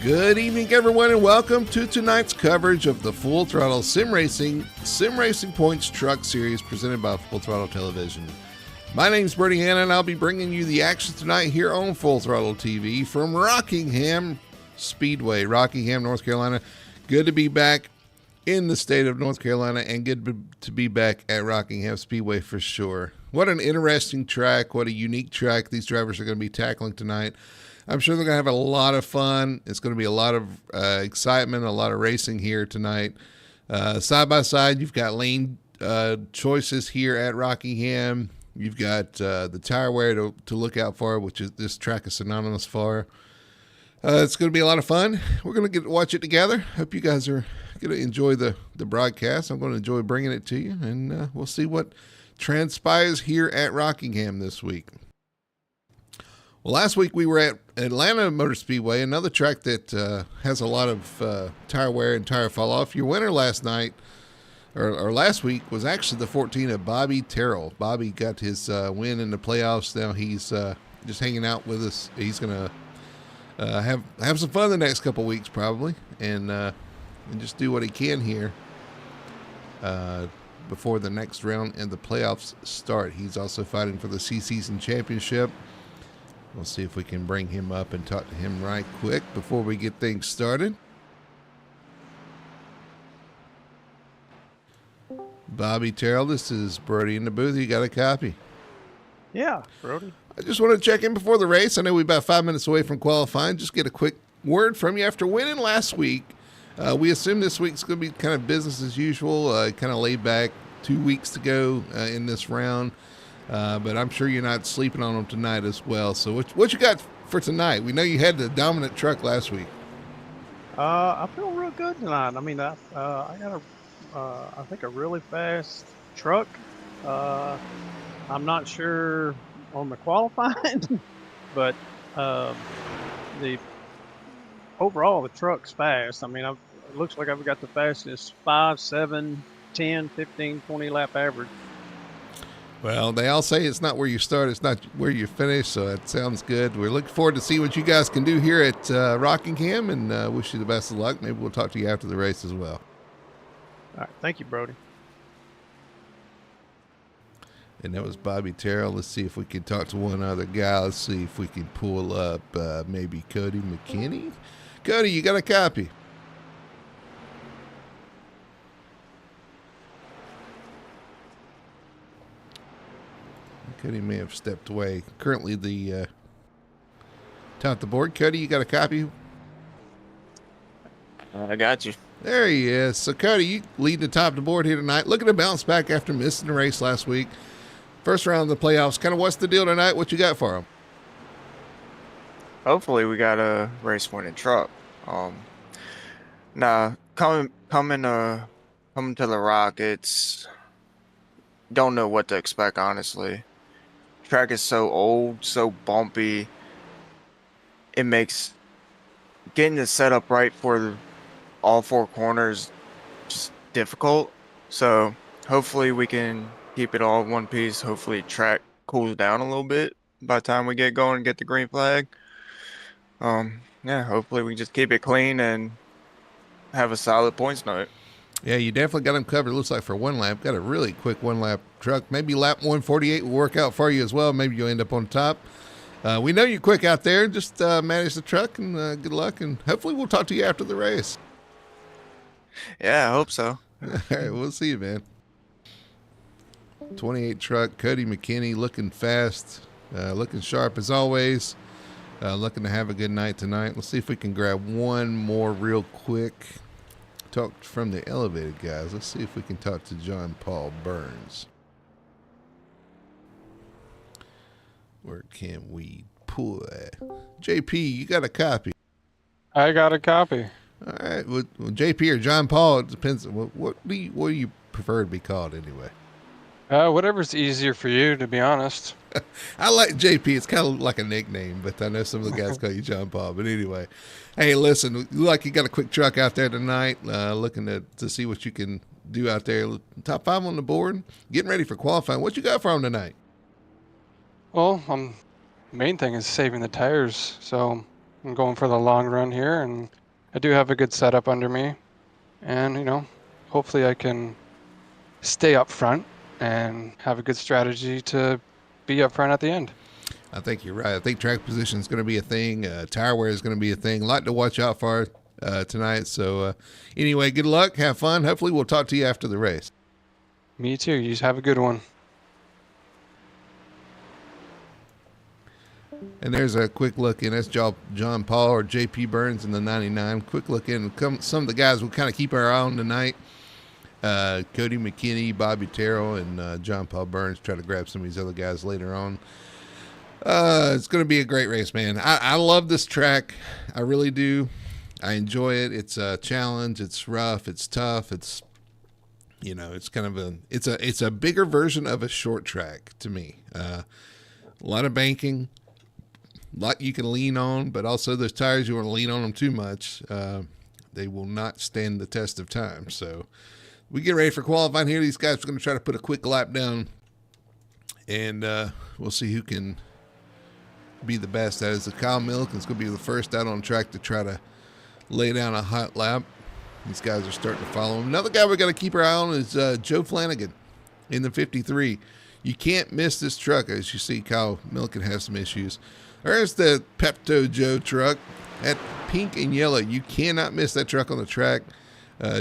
Good evening, everyone, and welcome to tonight's coverage of the Full Throttle Sim Racing Points Truck Series presented by Full Throttle Television. My name's Bertie Hanna, and I'll be bringing you the action tonight here on Full Throttle TV from Rockingham Speedway, Rockingham, North Carolina. Good to be back in the state of North Carolina and good to be back at Rockingham Speedway for sure. What an interesting track, what a unique track these drivers are going to be tackling tonight. I'm sure they're going to have a lot of fun. It's going to be a lot of excitement, a lot of racing here tonight. Side by side, you've got lane choices here at Rockingham. You've got the tire wear to look out for, which is this track is synonymous for. It's going to be a lot of fun. We're going to get to watch it together. Hope you guys are going to enjoy the broadcast. I'm going to enjoy bringing it to you, and we'll see what transpires here at Rockingham this week. Well, last week we were at Atlanta Motor Speedway, another track that has a lot of tire wear and tire fall off. Your winner last night, or last week, was actually the 14 of Bobby Terrell. Bobby got his win in the playoffs. Now he's just hanging out with us. He's going to have some fun the next couple weeks probably, and just do what he can here before the next round and the playoffs start. He's also fighting for the C-Season Championship. We'll see if we can bring him up and talk to him right quick before we get things started. Bobby Terrell, this is Brody in the booth. You got a copy? Yeah, Brody. I just want to check in before the race. I know we're about 5 minutes away from qualifying. Just get a quick word from you. After winning last week, we assume this week's going to be kind of business as usual, kind of laid back. 2 weeks to go in this round. But I'm sure you're not sleeping on them tonight as well. So what you got for tonight? We know you had the dominant truck last week. I feel real good tonight. I mean, I got I think a really fast truck. I'm not sure on the qualifying, but the overall the truck's fast. I mean, it looks like I've got the fastest 5, 7, 10, 15, 20 lap average. Well, they all say it's not where you start, it's not where you finish, so it sounds good. We're looking forward to see what you guys can do here at Rockingham, and wish you the best of luck. Maybe we'll talk to you after the race as well. All right, thank you, Brody. And that was Bobby Terrell. Let's see if we can talk to one other guy. Let's see if we can pull up maybe Cody McKinney. Cody, you got a copy? Cody may have stepped away. Currently the top of the board. Cody, you got a copy? I got you. There he is. So, Cody, you lead the top of the board here tonight. Looking to bounce back after missing the race last week. First round of the playoffs. Kind of what's the deal tonight? What you got for him? Hopefully we got a race-winning truck. Now, coming to the Rock, it's don't know what to expect, honestly. Track is so old, so bumpy. It makes getting the setup right for all four corners just difficult. So hopefully we can keep it all in one piece. Hopefully track cools down a little bit by the time we get going and get the green flag. Yeah, hopefully we just keep it clean and have a solid points night. Yeah, you definitely got them covered. It looks like for one lap. Got a really quick one-lap truck. Maybe lap 148 will work out for you as well. Maybe you'll end up on top. We know you're quick out there. Just manage the truck, and good luck. And hopefully we'll talk to you after the race. Yeah, I hope so. All right, we'll see you, man. 28 truck, Cody McKinney, looking fast, looking sharp as always. Looking to have a good night tonight. Let's see if we can grab one more real quick. Talk from the elevated guys. Let's see if we can talk to John Paul Burns. Where can we pull that? JP, you got a copy? I got a copy. All right. Well, JP or John Paul, it depends. What do you prefer to be called anyway? Whatever's easier for you, to be honest. I like JP. It's kind of like a nickname, but I know some of the guys call you John Paul. But anyway, hey, listen, like you got a quick truck out there tonight, looking to see what you can do out there. Top 5 on the board, getting ready for qualifying. What you got for them tonight? Well, main thing is saving the tires. So I'm going for the long run here, and I do have a good setup under me. And, hopefully I can stay up front and have a good strategy to be up front at the end. I think you're right. I think track position is going to be a thing. Tire wear is going to be a thing. A lot to watch out for tonight. So, anyway, good luck. Have fun. Hopefully, we'll talk to you after the race. Me too. You have a good one. And there's a quick look in. That's John Paul or J.P. Burns in the 99. Quick look in. Some of the guys we'll kind of keep our eye on tonight. Cody McKinney, Bobby Terrell, and John Paul Burns. Try to grab some of these other guys later on. It's going to be a great race, man. I love this track. I really do. I enjoy it. It's a challenge. It's rough. It's tough. It's kind of it's a bigger version of a short track to me. A lot of banking, a lot you can lean on, but also those tires, you want to lean on them too much. They will not stand the test of time. So we get ready for qualifying here. These guys are going to try to put a quick lap down, and we'll see who can be the best. That is Kyle Milliken's going to be the first out on track to try to lay down a hot lap. These guys are starting to follow him. Another guy we got to keep our eye on is Joe Flanagan in the 53. You can't miss this truck. As you see, Kyle Milliken has some issues. There's the Pepto Joe truck. That pink and yellow. You cannot miss that truck on the track.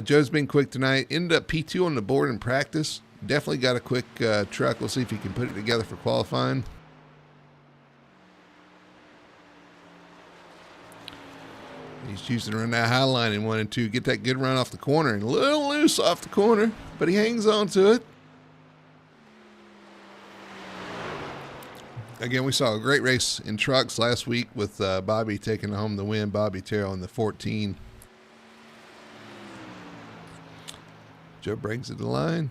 Joe's been quick tonight. Ended up P2 on the board in practice. Definitely got a quick truck. We'll see if he can put it together for qualifying. He's choosing to run that high line in 1 and 2. Get that good run off the corner. And a little loose off the corner, but he hangs on to it. Again, we saw a great race in trucks last week with Bobby taking home the win. Bobby Terrell in the 14. Joe brings it to the line.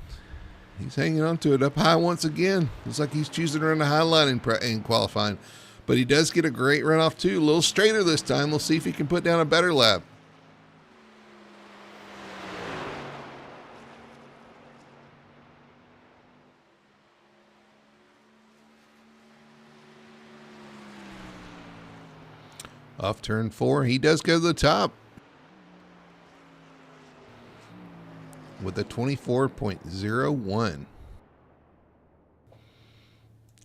He's hanging on to it up high once again. Looks like he's choosing to run the high line in qualifying. But he does get a great runoff, too. A little straighter this time. We'll see if he can put down a better lap. Off turn 4. He does go to the top with a 24.01.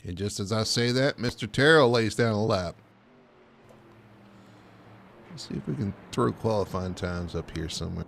And just as I say that, Mr. Terrell lays down a lap. Let's see if we can throw qualifying times up here somewhere.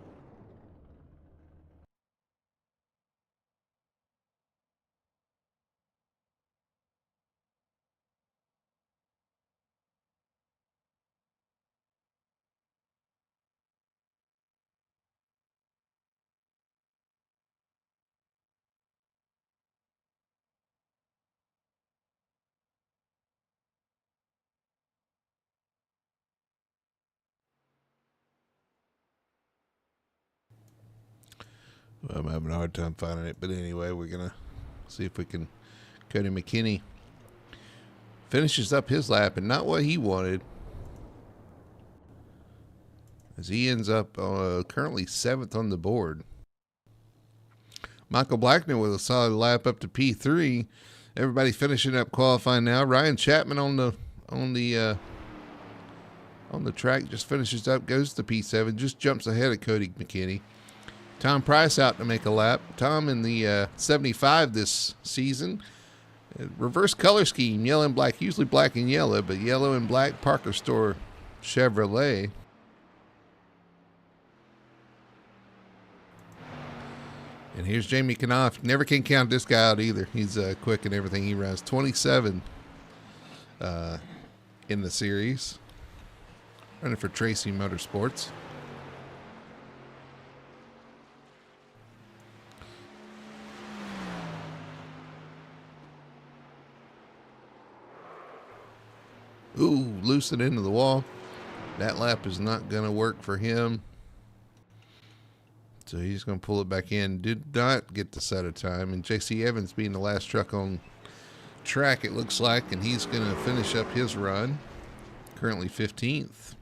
I'm having a hard time finding it, but anyway, we're going to see if we can. Cody McKinney finishes up his lap, and not what he wanted, as he ends up currently 7th on the board. Michael Blackner with a solid lap up to P3. Everybody finishing up qualifying now. Ryan Chapman on the track just finishes up, goes to P7, just jumps ahead of Cody McKinney. Tom Price out to make a lap. Tom in the 75 this season. Reverse color scheme, yellow and black. Usually black and yellow, but yellow and black. Parker Store Chevrolet. And here's Jamie Knopf. Never can count this guy out either. He's quick in everything he runs. 27 in the series. Running for Tracy Motorsports. Ooh, loose it into the wall. That lap is not going to work for him. So he's going to pull it back in. Did not get the set of time. And J.C. Evans being the last truck on track, it looks like. And he's going to finish up his run. Currently 15th.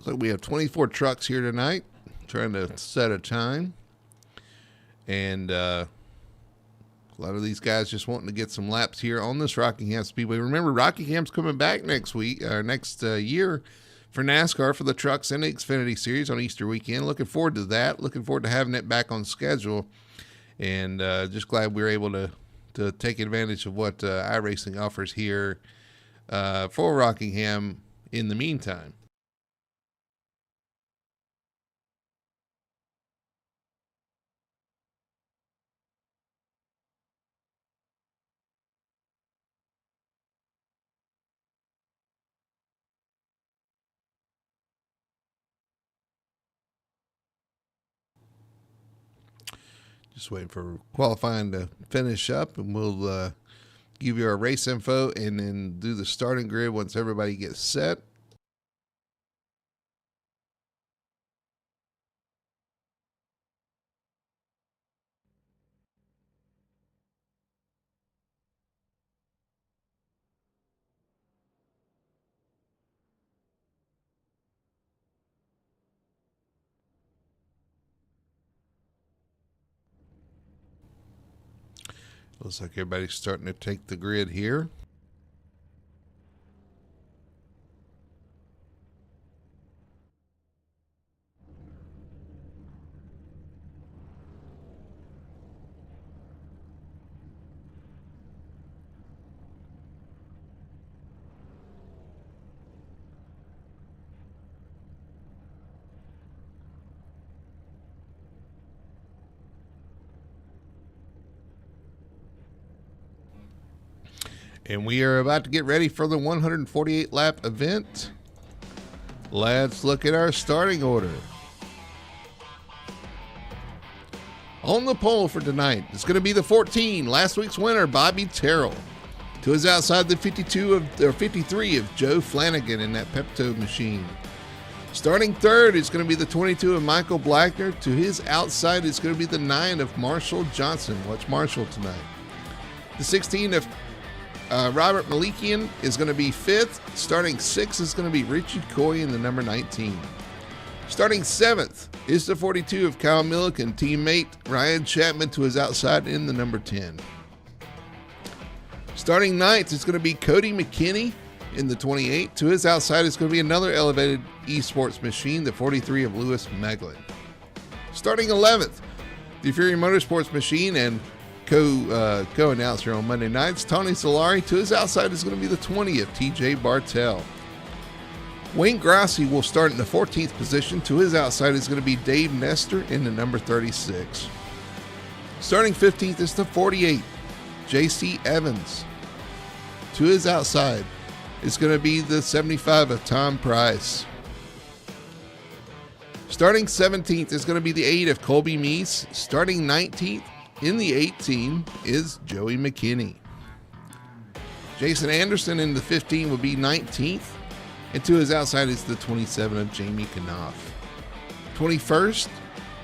Looks like we have 24 trucks here tonight, trying to set a time. And a lot of these guys just wanting to get some laps here on this Rockingham Speedway. Remember, Rockingham's coming back next year for NASCAR for the Trucks and the Xfinity Series on Easter weekend. Looking forward to that. Looking forward to having it back on schedule. And just glad we were able to take advantage of what iRacing offers here for Rockingham in the meantime. Just waiting for qualifying to finish up, and we'll give you our race info and then do the starting grid once everybody gets set. Looks like everybody's starting to take the grid here. And we are about to get ready for the 148 lap event. Let's look at our starting order. On the pole for tonight, it's going to be the 14, last week's winner, Bobby Terrell. To his outside, the 53 of Joe Flanagan in that Pepto machine. Starting third is going to be the 22 of Michael Blackner. To his outside is going to be the 9 of Marshall Johnson. Watch Marshall tonight. The 16 of Robert Malikian is going to be fifth. Starting sixth is going to be Richie Coy in the number 19. Starting seventh is the 42 of Kyle Milliken, teammate Ryan Chapman to his outside in the number 10. Starting ninth is going to be Cody McKinney in the 28. To his outside is going to be another elevated esports machine, the 43 of Lewis Meglin. Starting 11th, the Fury Motorsports machine and co-announcer on Monday nights, Tony Solari. To his outside is going to be the 20 of TJ Bartell. Wayne Grassi will start in the 14th position. To his outside is going to be Dave Nestor in the number 36. Starting 15th is the 48, J.C. Evans. To his outside is going to be the 75 of Tom Price. Starting 17th is going to be the 8 of Colby Meese. Starting 19th in the 18 is Joey McKinney. Jason Anderson in the 15 will be 19th. And to his outside is the 27 of Jamie Knopf. 21st,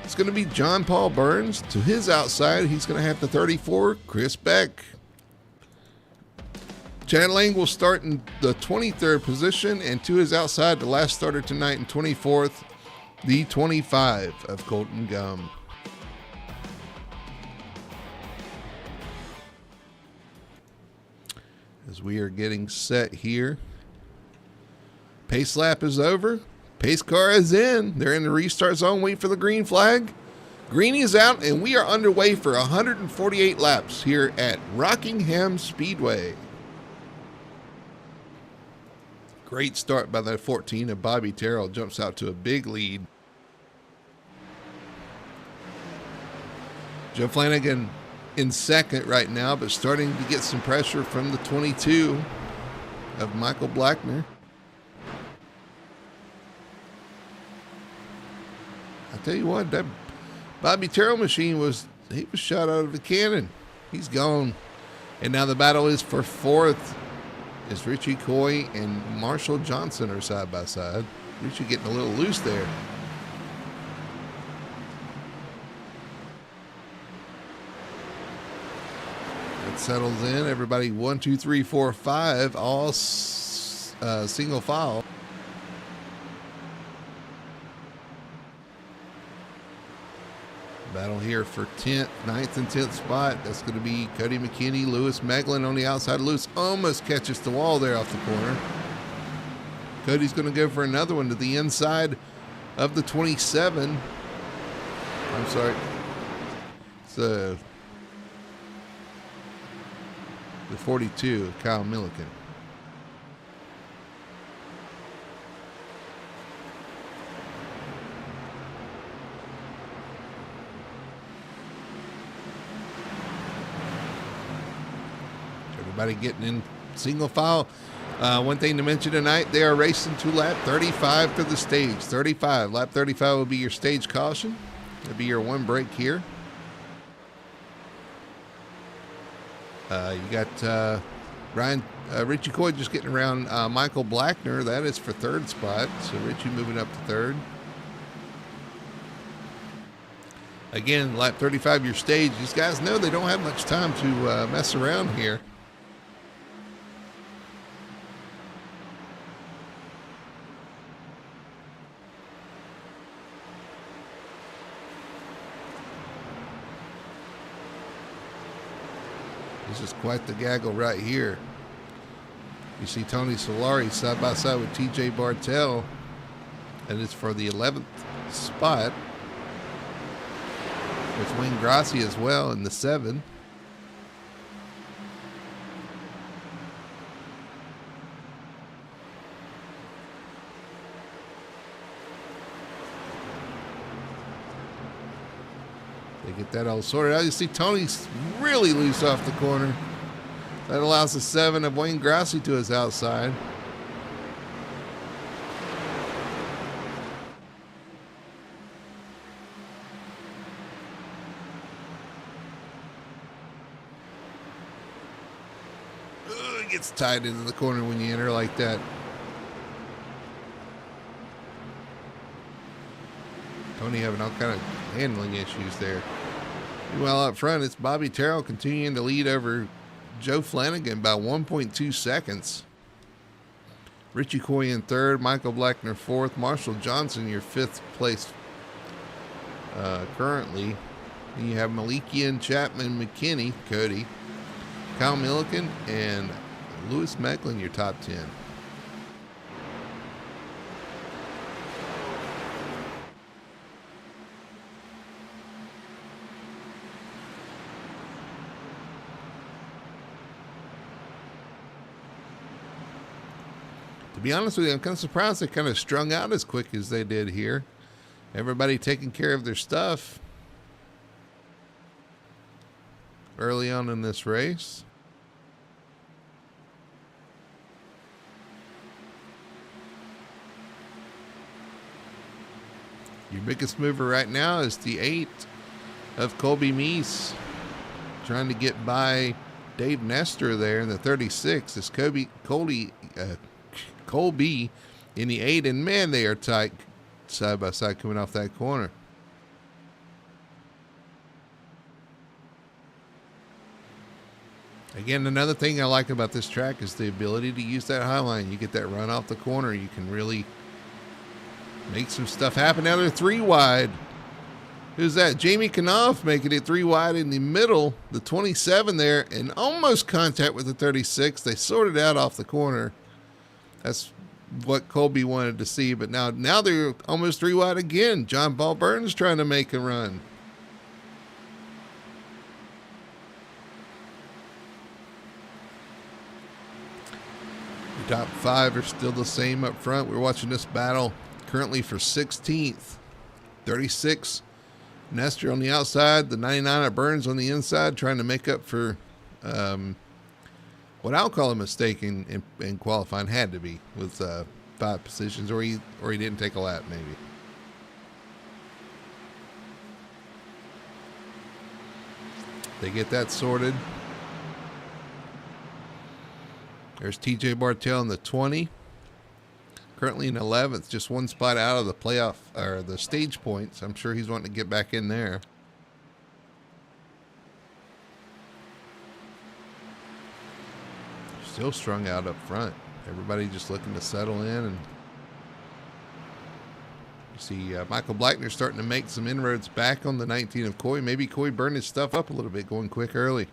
it's going to be John Paul Burns. To his outside, he's going to have the 34, Chris Beck. Chad Lang will start in the 23rd position. And to his outside, the last starter tonight in 24th, the 25 of Colton Gum. As we are getting set here, pace lap is over. Pace car is in. They're in the restart zone. Wait for the green flag. Green is out, and we are underway for 148 laps here at Rockingham Speedway. Great start by the 14 of Bobby Terrell. Jumps out to a big lead. Joe Flanagan in second right now, but starting to get some pressure from the 22 of Michael Blackner. I tell you what, that Bobby Terrell machine was shot out of the cannon. He's gone. And now the battle is for fourth. As Richie Coy and Marshall Johnson are side by side. Richie getting a little loose there. It settles in. Everybody 1, 2, 3, 4, 5, all single file. Battle here for 10th, 9th, and 10th spot. That's going to be Cody McKinney, Lewis Meglin on the outside. Lewis almost catches the wall there off the corner. Cody's going to go for another one to the inside of the 27. I'm sorry. It's the 42, Kyle Milliken. Everybody getting in single file. One thing to mention tonight, they are racing to lap 35 for the stage. 35. Lap 35 will be your stage caution. It'll be your one break here. You got Richie Coy just getting around Michael Blackner. That is for third spot. So Richie moving up to third. Again, lap 35, your stage. These guys know they don't have much time to mess around here. This is quite the gaggle right here. You see Tony Solari side by side with TJ Bartell, and it's for the 11th spot. There's Wayne Grassi as well in the 7. They get that all sorted out. You see Tony's really loose off the corner. That allows the 7 of Wayne Grassi to his outside. It gets tied into the corner when you enter like that. Tony having all kind of handling issues there. Meanwhile, up front, it's Bobby Terrell continuing to lead over Joe Flanagan by 1.2 seconds. Richie Coy in third, Michael Blackner fourth, Marshall Johnson your 5th place currently. Then you have Malikian, Chapman, McKinney, Cody, Kyle Milliken, and Lewis Meglin your top 10. To be honest with you, I'm kind of surprised they kind of strung out as quick as they did here. Everybody taking care of their stuff early on in this race. Your biggest mover right now is the 8 of Colby Meese, trying to get by Dave Nestor there in the 36. Is Colby in the 8, and man, they are tight side by side coming off that corner. Again, another thing I like about this track is the ability to use that high line. You get that run off the corner, you can really make some stuff happen. Now they're 3 wide. Who's that? Jamie Knopf making it 3 wide in the middle, the 27 there, and almost contact with the 36. They sorted out off the corner. That's what Colby wanted to see, but now they're almost 3 wide again. John Paul Burns trying to make a run. The top 5 are still the same up front. We're watching this battle currently for 16th. 36 Nestor on the outside, the 99 of Burns on the inside, trying to make up for what I'll call a mistake in qualifying. Had to be with 5 positions, or he didn't take a lap maybe. They get that sorted. There's TJ Bartell in the 20. Currently in 11th, just 1 spot out of the playoff or the stage points. I'm sure he's wanting to get back in there. Still strung out up front. Everybody just looking to settle in. And You see Michael Blackner starting to make some inroads back on the 19 of Coy. Maybe Coy burned his stuff up a little bit, going quick early.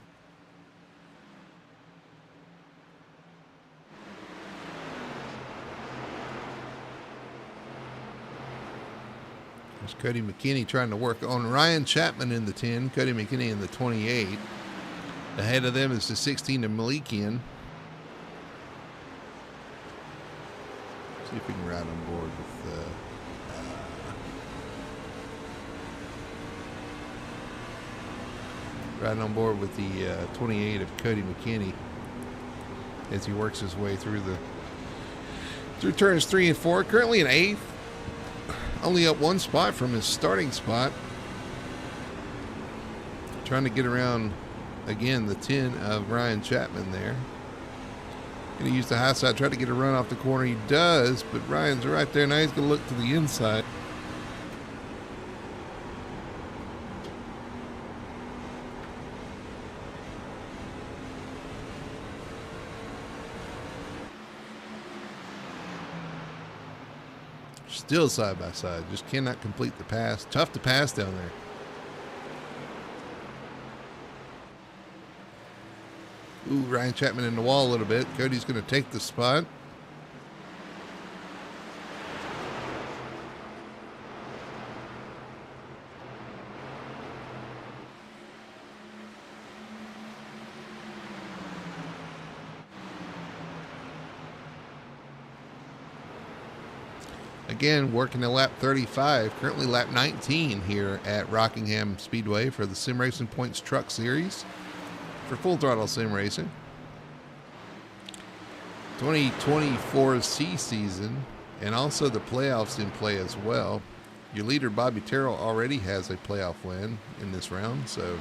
There's Cody McKinney trying to work on Ryan Chapman in the 10, Cody McKinney in the 28. Ahead of them is the 16 of Malikian. See if we can ride on board with riding on board with the 28 of Cody McKinney as he works his way through turns 3 and 4. Currently in 8th, only up 1 spot from his starting spot. Trying to get around again the 10 of Ryan Chapman there. Going to use the high side, try to get a run off the corner. He does, but Ryan's right there. Now he's going to look to the inside. Still side by side. Just cannot complete the pass. Tough to pass down there. Ooh, Ryan Chapman in the wall a little bit. Cody's going to take the spot. Again, working a lap 35, currently lap 19 here at Rockingham Speedway for the Sim Racing Points Truck Series for Full Throttle Sim Racing. 2024 C season, and also the playoffs in play as well. Your leader, Bobby Terrell, already has a playoff win in this round, so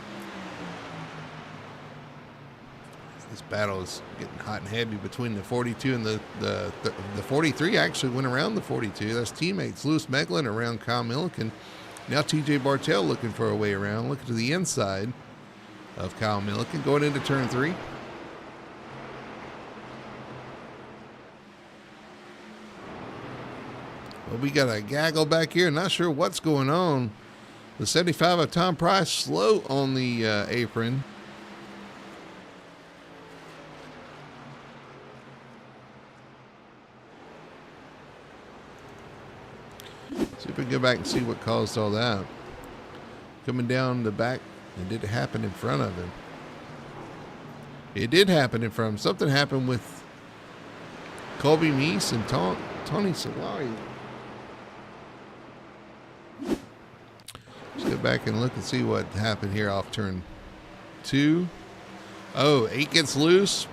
this battle is getting hot and heavy between the 42 and the 43. Actually went around the 42. That's teammates Lewis Meglin around Kyle Milliken. Now TJ Bartell looking for a way around. Looking to the inside of Kyle Milliken going into turn 3. Well, we got a gaggle back here. Not sure what's going on. The 75 of Tom Price slow on the apron. See if we can go back and see what caused all that. Coming down the back, and did it happen in front of him? It did happen in front of him. Something happened with Colby Meese and Tony Solari. Let's go back and look and see what happened here off turn 2. Oh, 8 gets loose.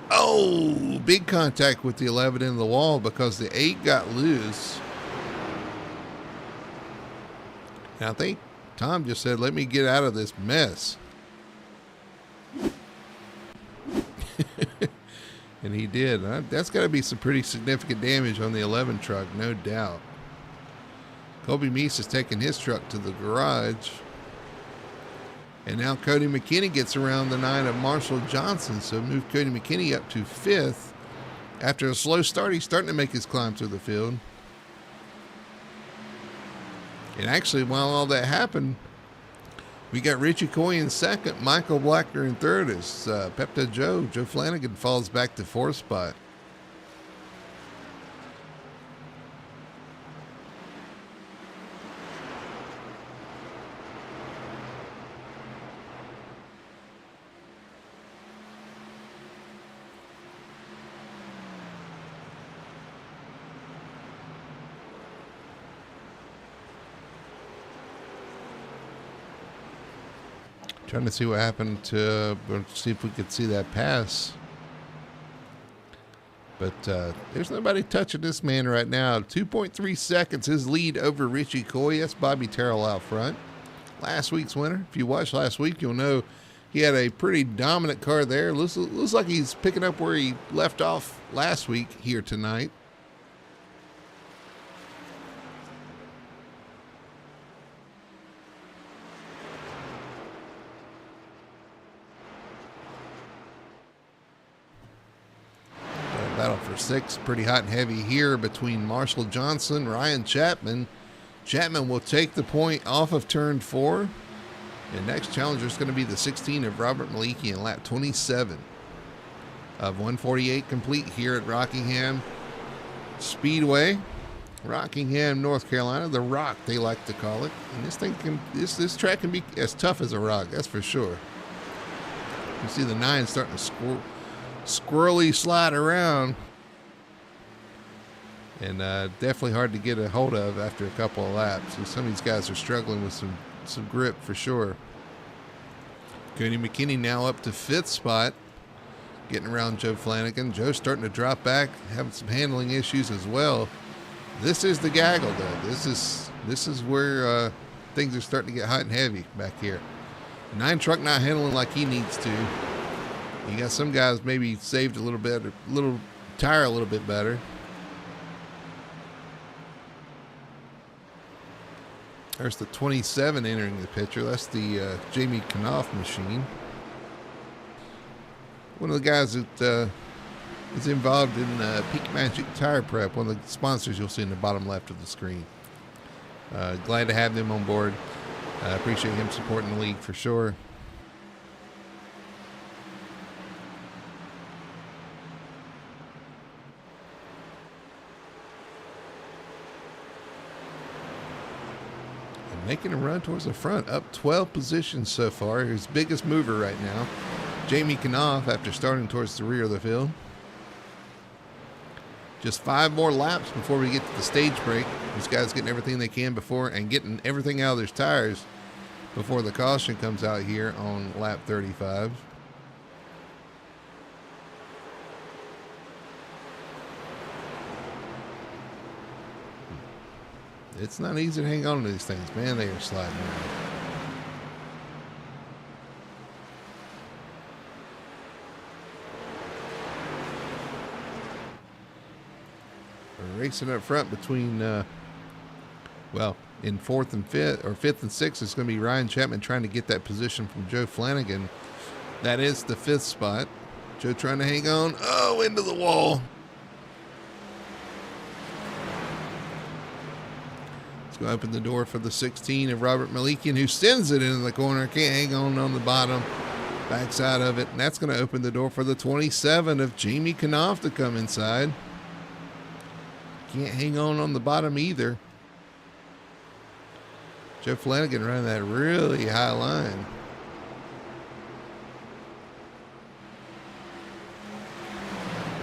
Oh, big contact with the 11 in the wall because the 8 got loose. And I think Tom just said, let me get out of this mess. And he did. That's got to be some pretty significant damage on the 11 truck, no doubt. Colby Meese is taking his truck to the garage. And now Cody McKinney gets around the 9 of Marshall Johnson. So move Cody McKinney up to 5th. After a slow start, he's starting to make his climb through the field. And actually, while all that happened, we got Richie Coy in 2nd, Michael Blackner in 3rd as Pepto Joe Flanagan falls back to 4th spot. Trying to see what happened to see if we could see that pass. But there's nobody touching this man right now. 2.3 seconds his lead over Richie Coy. That's Bobby Terrell out front. Last week's winner. If you watched last week, you'll know he had a pretty dominant car there. Looks like he's picking up where he left off last week here tonight. Battle for 6, pretty hot and heavy here between Marshall Johnson, Ryan Chapman, Chapman will take the point off of turn 4. And next challenger is going to be the 16 of Robert Maliki in lap 27 of 148 complete here at Rockingham Speedway. Rockingham, North Carolina, the Rock they like to call it. And this track can be as tough as a rock, that's for sure. You see the 9 starting to squirrely slide around. And definitely hard to get a hold of after a couple of laps. So some of these guys are struggling with some grip for sure. Cody McKinney now up to 5th spot, getting around Joe Flanagan. Joe's starting to drop back, having some handling issues as well. This is the gaggle, though. This is where things are starting to get hot and heavy back here. 9 truck not handling like he needs to. You got some guys maybe saved a little bit, tire a little bit better. There's the 27 entering the picture. That's the Jamie Knopf machine. One of the guys that is involved in Peak Magic Tire Prep, one of the sponsors you'll see in the bottom left of the screen. Glad to have them on board. I appreciate him supporting the league for sure. Making a run towards the front, up 12 positions so far. His biggest mover right now, Jamie Knopf, after starting towards the rear of the field. Just 5 more laps before we get to the stage break. These guys getting everything they can before and getting everything out of their tires before the caution comes out here on lap 35. It's not easy to hang on to these things, man. They are sliding around. We're racing up front between, in 4th and 5th, or 5th and 6th, it's going to be Ryan Chapman trying to get that position from Joe Flanagan. That is the 5th spot. Joe trying to hang on. Oh, into the wall. Going to open the door for the 16 of Robert Malikian, who sends it into the corner. Can't hang on the bottom backside of it. And that's going to open the door for the 27 of Jamie Knopf to come inside. Can't hang on the bottom either. Joe Flanagan running that really high line.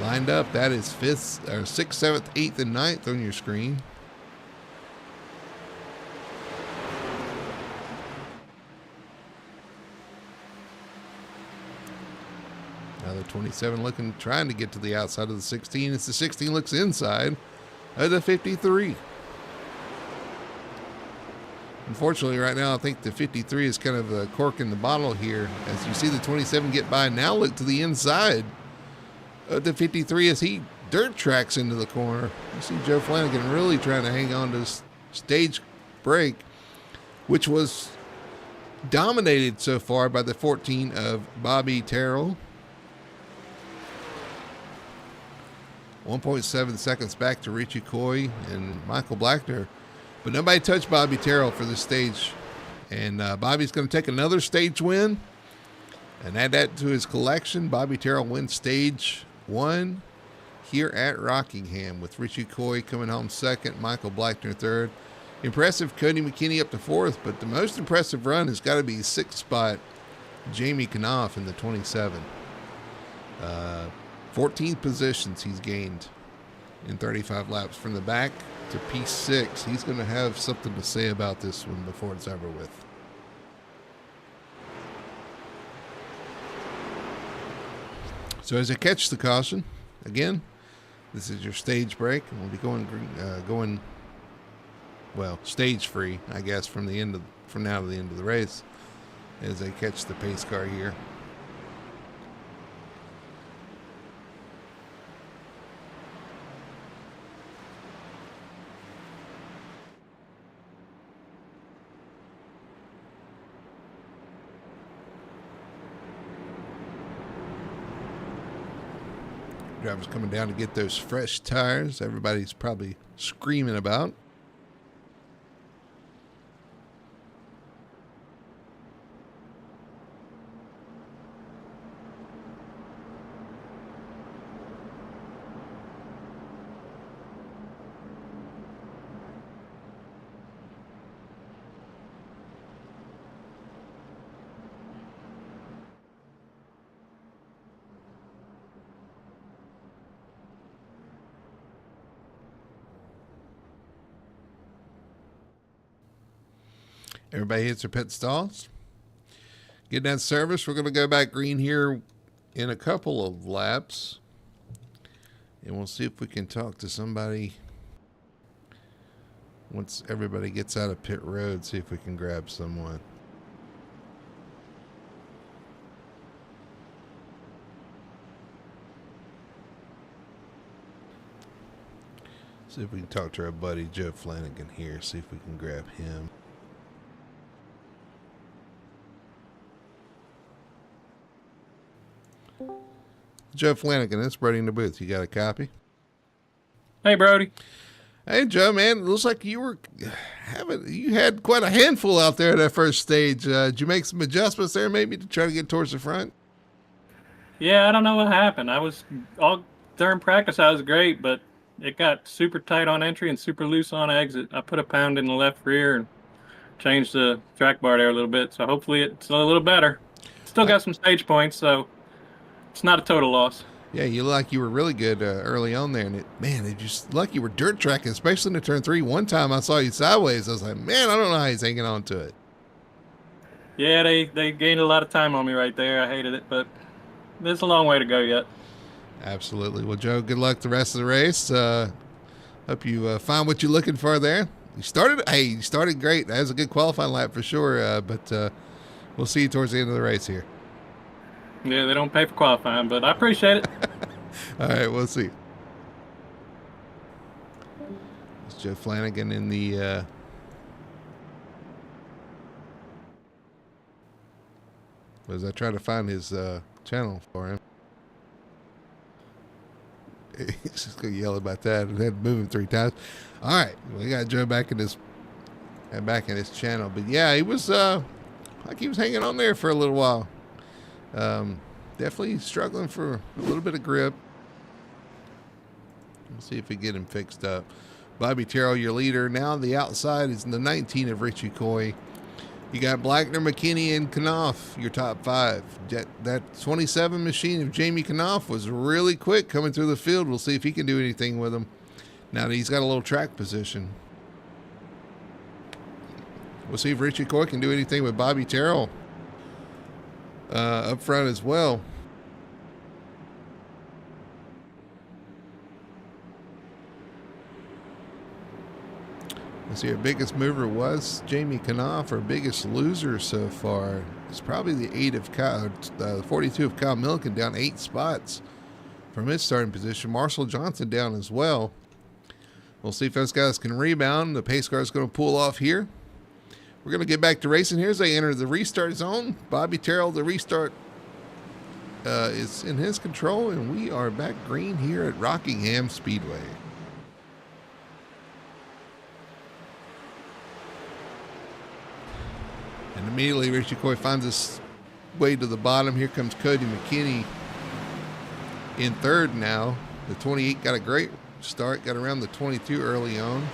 Lined up, that is 5th, or 6th, 7th, 8th, and 9th on your screen. Now the 27 trying to get to the outside of the 16. It's the 16 looks inside of the 53. Unfortunately, right now, I think the 53 is kind of a cork in the bottle here. As you see the 27 get by, now look to the inside of the 53 as he dirt tracks into the corner. You see Joe Flanagan really trying to hang on to this stage break, which was dominated so far by the 14 of Bobby Terrell. 1.7 seconds back to Richie Coy and Michael Blackner. But nobody touched Bobby Terrell for this stage. And Bobby's going to take another stage win and add that to his collection. Bobby Terrell wins stage 1 here at Rockingham, with Richie Coy coming home 2nd, Michael Blackner 3rd. Impressive Cody McKinney up to 4th, but the most impressive run has got to be 6th spot Jamie Knopf in the 27. 14 positions he's gained in 35 laps from the back to P6. He's going to have something to say about this one before it's over with. So as I catch the caution, again, this is your stage break, and we'll be going stage free, I guess, from now to the end of the race as I catch the pace car here. Drivers coming down to get those fresh tires everybody's probably screaming about. Everybody hits their pit stalls. Getting that service. We're going to go back green here in a couple of laps. And we'll see if we can talk to somebody once everybody gets out of pit road. See if we can grab someone. See if we can talk to our buddy Joe Flanagan here. See if we can grab him. Joe Flanagan, that's Brody in the booth. You got a copy? Hey, Brody. Hey, Joe, man. It looks like you had quite a handful out there at that first stage. Did you make some adjustments there maybe to try to get towards the front? Yeah, I don't know what happened. I was all during practice. I was great, but it got super tight on entry and super loose on exit. I put a pound in the left rear and changed the track bar there a little bit. So hopefully it's a little better. Still got some stage points, so it's not a total loss. Yeah, you look like you were really good early on there, and it just like you were dirt tracking, especially into turn 3. One time I saw you sideways. I was like, man, I don't know how he's hanging on to it. Yeah, they gained a lot of time on me right there. I hated it, but there's a long way to go yet. Absolutely. Well, Joe, good luck the rest of the race. Hope you find what you're looking for there. You started great. That was a good qualifying lap for sure, but we'll see you towards the end of the race here. Yeah, they don't pay for qualifying, but I appreciate it. All right, we'll see. It's Joe Flanagan in the as I try to find his channel for him. He's just gonna yell about that. I had to move him 3 times. All right, we got Joe back in his channel. But yeah, he was like he was hanging on there for a little while. Definitely struggling for a little bit of grip. Let's see if we get him fixed up. Bobby Terrell, your leader. Now on the outside is the 19 of Richie Coy. You got Blackner, McKinney, and Knopf, your top 5. That 27 machine of Jamie Knopf was really quick coming through the field. We'll see if he can do anything with him now that he's got a little track position. We'll see if Richie Coy can do anything with Bobby Terrell up front as well. Let's see, our biggest mover was Jamie Knopf. Our biggest loser so far is probably the 42 of Kyle Milliken, down 8 spots from his starting position. Marshall Johnson down as well. We'll see if those guys can rebound. The pace car is going to pull off here. We're going to get back to racing here as they enter the restart zone. Bobby Terrell, the restart is in his control, and we are back green here at Rockingham Speedway. And immediately Richie Coy finds his way to the bottom. Here comes Cody McKinney in third now. The 28 got a great start, got around the 22 early on.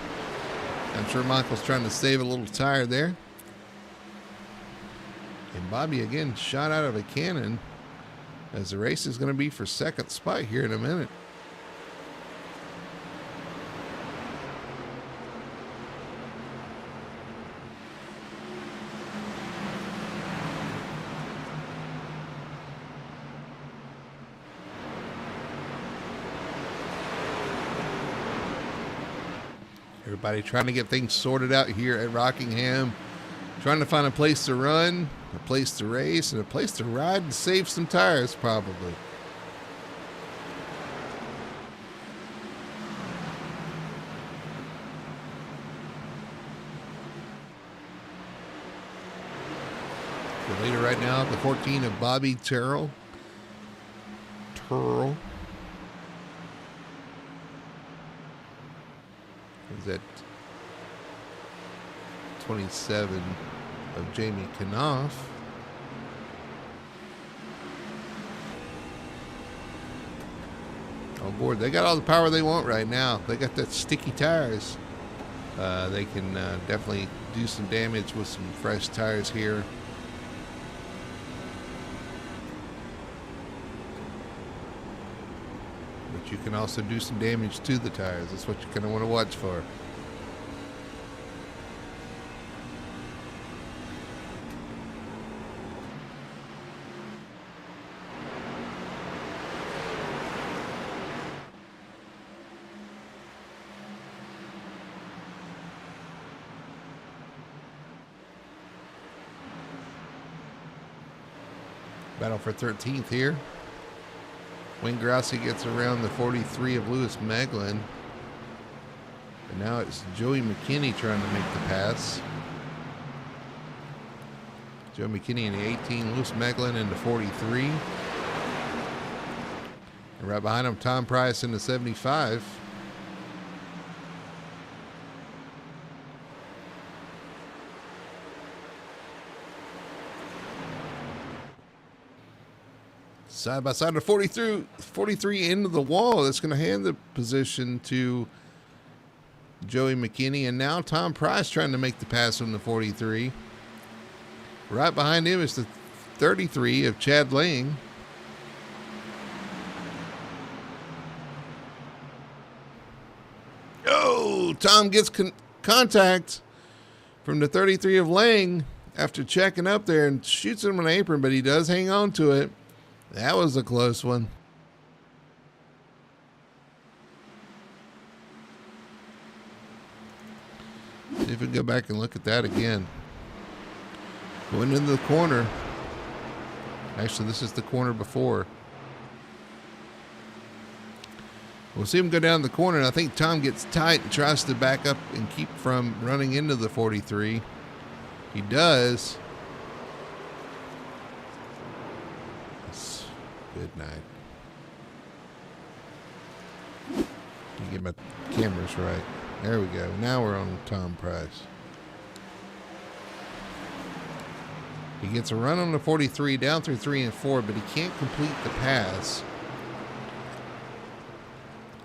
I'm sure Michael's trying to save a little tire there. And Bobby again shot out of a cannon as the race is going to be for second spot here in a minute. Everybody trying to get things sorted out here at Rockingham. Trying to find a place to run, a place to race, and a place to ride and save some tires, probably. The leader right now, the 14 of Bobby Terrell. Is that 27 of Jamie Knopf. Oh boy, they got all the power they want right now. They got that sticky tires. They can definitely do some damage with some fresh tires here. But you can also do some damage to the tires. That's what you kind of want to watch for. Battle for 13th here. Wayne Grossi gets around the 43 of Lewis Meglin. And now it's Joey McKinney trying to make the pass. Joe McKinney in the 18, Lewis Meglin in the 43. And right behind him, Tom Price in the 75. Side by side, the 43 into the wall. That's going to hand the position to Joey McKinney. And now Tom Price trying to make the pass on the 43. Right behind him is the 33 of Chad Lang. Oh, Tom gets contact from the 33 of Lang after checking up there and shoots him an apron, but he does hang on to it. That was a close one. See if we can go back and look at that again. Going into the corner. Actually, this is the corner before. We'll see him go down the corner, and I think Tom gets tight and tries to back up and keep from running into the 43. He does. Good night. You get my cameras right. There we go. Now we're on Tom Price. He gets a run on the 43 down through 3 and 4, but he can't complete the pass.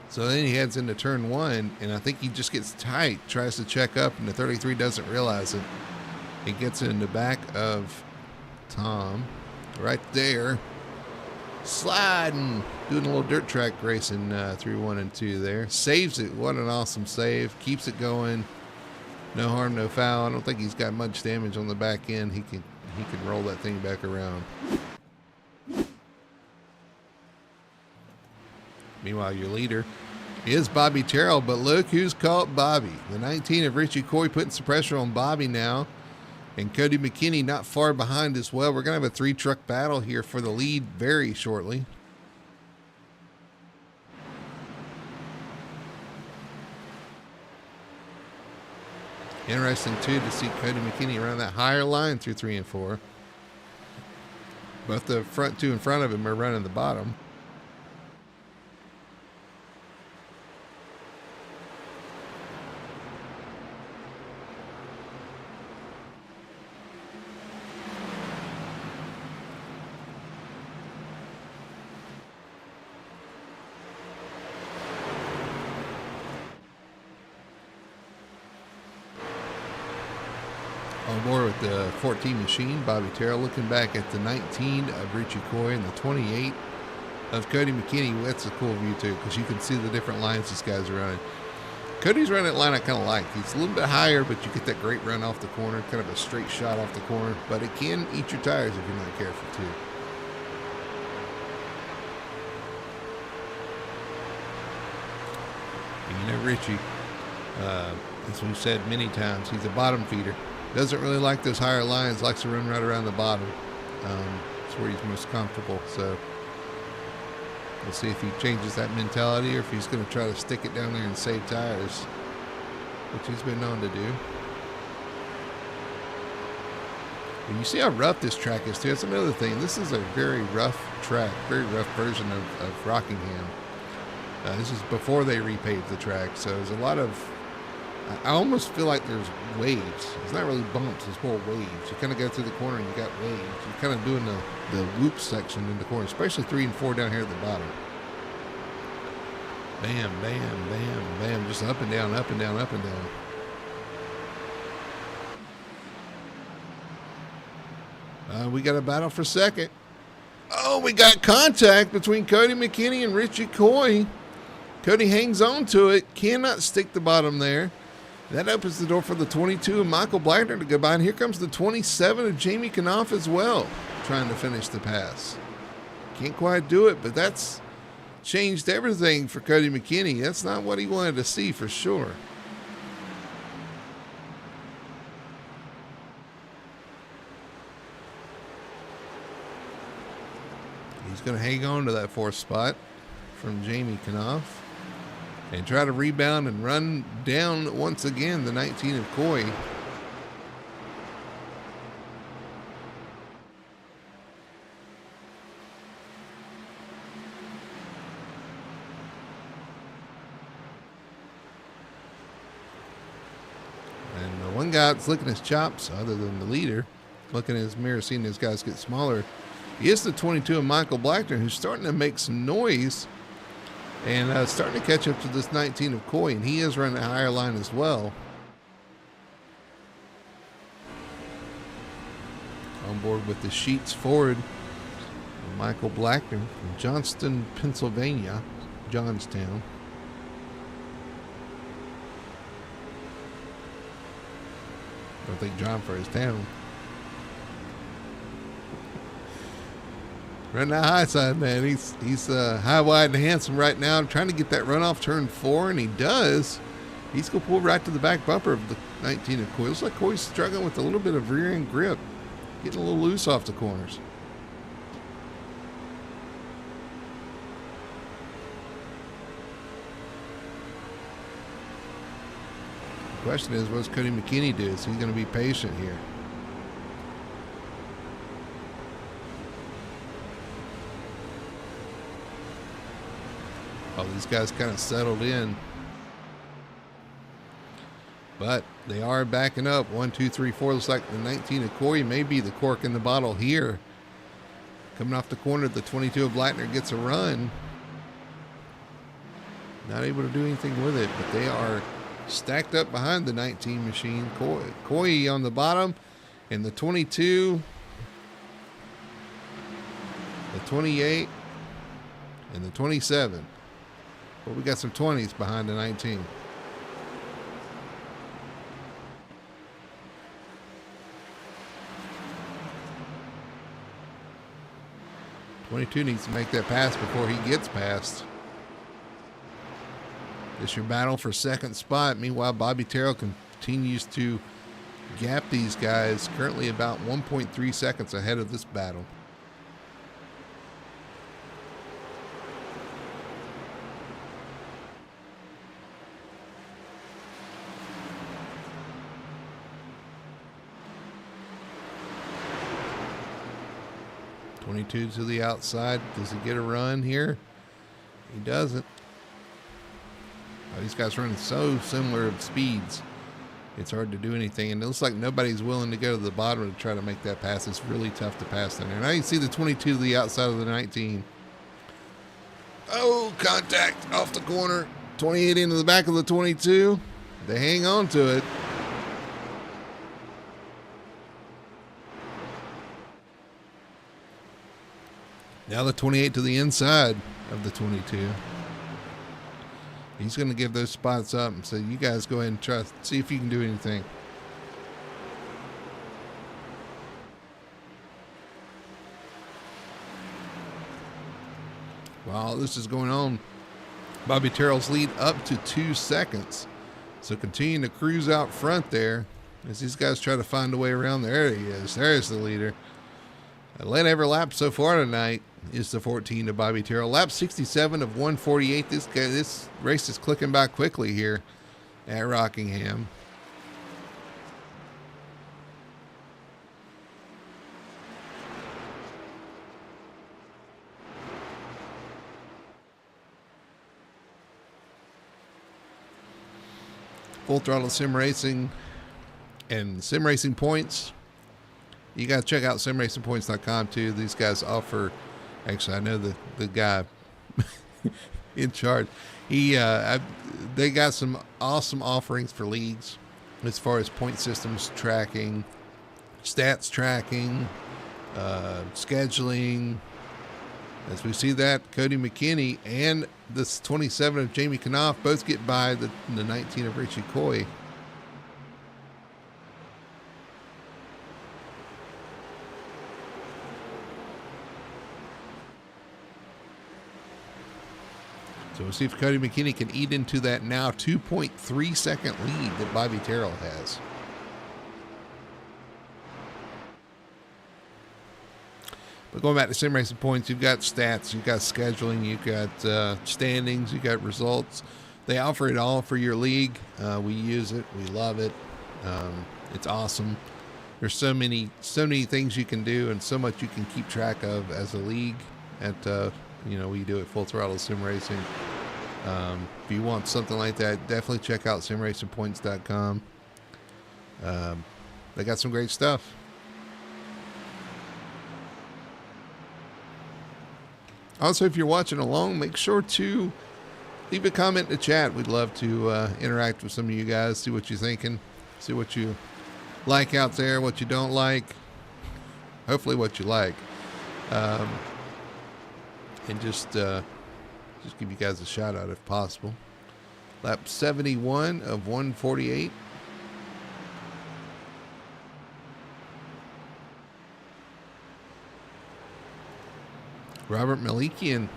So then he heads into turn 1, and I think he just gets tight, tries to check up, and the 33 doesn't realize it. He gets in the back of Tom right there. Sliding, doing a little dirt track racing through 1 and 2 there. Saves it. What an awesome save. Keeps it going. No harm, no foul. I don't think he's got much damage on the back end. He can roll that thing back around. Meanwhile, your leader is Bobby Terrell, but look who's caught Bobby. The 19 of Richie Coy putting some pressure on Bobby now. And Cody McKinney not far behind as well. We're going to have a 3-truck battle here for the lead very shortly. Interesting, too, to see Cody McKinney around that higher line through 3 and 4. Both the front 2 in front of him are running the bottom. On board with the 14 machine, Bobby Terrell looking back at the 19 of Richie Coy and the 28 of Cody McKinney. That's a cool view too, because you can see the different lines these guys are running. Cody's running that line I kind of like. He's a little bit higher, but you get that great run off the corner, kind of a straight shot off the corner, but it can eat your tires if you're not careful too. And you know Richie, as we've said many times, he's a bottom feeder. Doesn't really like those higher lines, likes to run right around the bottom. It's where he's most comfortable. So we'll see if he changes that mentality or if he's going to try to stick it down there and save tires, which he's been known to do. And you see how rough this track is too. That's another thing. This is a very rough track, very rough version of Rockingham. This is before they repaved the track, so there's a lot of, I almost feel like there's waves. It's not really bumps, it's more waves. You kind of go through the corner and you got waves. You're kind of doing the whoop section in the corner, especially 3 and 4 down here at the bottom. Bam, bam, bam, bam, just up and down, up and down, up and down. We got a battle for second. Oh, we got contact between Cody McKinney and Richie Coy. Cody hangs on to it, cannot stick the bottom there. That opens the door for the 22 of Michael Blackner to go by. And here comes the 27 of Jamie Knopf as well, trying to finish the pass. Can't quite do it, but that's changed everything for Cody McKinney. That's not what he wanted to see for sure. He's going to hang on to that 4th spot from Jamie Knopf and try to rebound and run down once again the 19 of Coy. One guy that's licking his chops, other than the leader, looking in his mirror, seeing his guys get smaller, is the 22 of Michael Blackner, who's starting to make some noise and starting to catch up to this 19 of Coy, and he is running a higher line as well. On board with the sheets forward, Michael Blackner from Johnston, Pennsylvania, Johnstown. I don't think John for his town. Running that high side, man. He's high, wide, and handsome right now. Trying to get that runoff turn 4, and he does. He's going to pull right to the back bumper of the 19 of Coy. Looks like Coy's struggling with a little bit of rear end grip. Getting a little loose off the corners. The question is, what's Cody McKinney do? Is he going to be patient here? Oh, these guys kind of settled in. But they are backing up. 1, 2, 3, 4. Looks like the 19 of Coy may be the cork in the bottle here. Coming off the corner, the 22 of Blackner gets a run. Not able to do anything with it, but they are stacked up behind the 19 machine. Coy on the bottom, and the 22, the 28, and the 27. But we got some 20s behind the 19. '22 needs to make that pass before he gets past. This your battle for second spot. Meanwhile, Bobby Terrell continues to gap these guys, currently about 1.3 seconds ahead of this battle. '22 to the outside. Does he get a run here? He doesn't. These guys running so similar of speeds, it's hard to do anything. And it looks like nobody's willing to go to the bottom to try to make that pass. It's really tough to pass in there. Now you see the 22 to the outside of the 19. Oh, contact off the corner. 28 into the back of the 22. They hang on to it. Now the 28 to the inside of the 22. He's going to give those spots up and say, you guys go ahead and try, see if you can do anything. While this is going on, Bobby Terrell's lead up to 2 seconds. So continuing to cruise out front there as these guys try to find a way around. There he is. There's the leader. Led every lap so far tonight is the 14 to Bobby Terrell. Lap 67 of 148. This race is clicking by quickly here at Rockingham. Full Throttle Sim Racing and Sim Racing Points. You got to check out simracingpoints.com too. These guys offer, actually I know the guy in charge. They got some awesome offerings for leagues as far as point systems tracking, stats tracking, scheduling. As we see that, Cody McKinney and this 27 of Jamie Knopf both get by the 19 of Richie Coy. So we'll see if Cody McKinney can eat into that now 2.3 second lead that Bobby Terrell has. But going back to sim racing points, you've got stats, you've got scheduling, you've got standings, you've got results. They offer it all for your league. We use it. We love it. It's awesome. There's so many things you can do and so much you can keep track of as a league at, we do it Full Throttle Sim Racing. If you want something like that, definitely check out simracingpoints.com. They got some great stuff. Also, if you're watching along, make sure to leave a comment in the chat. We'd love to interact with some of you guys, see what you're thinking, see what you like out there, what you don't like, hopefully what you like, and just give you guys a shout out if possible. Lap 71 of 148. Robert Malikian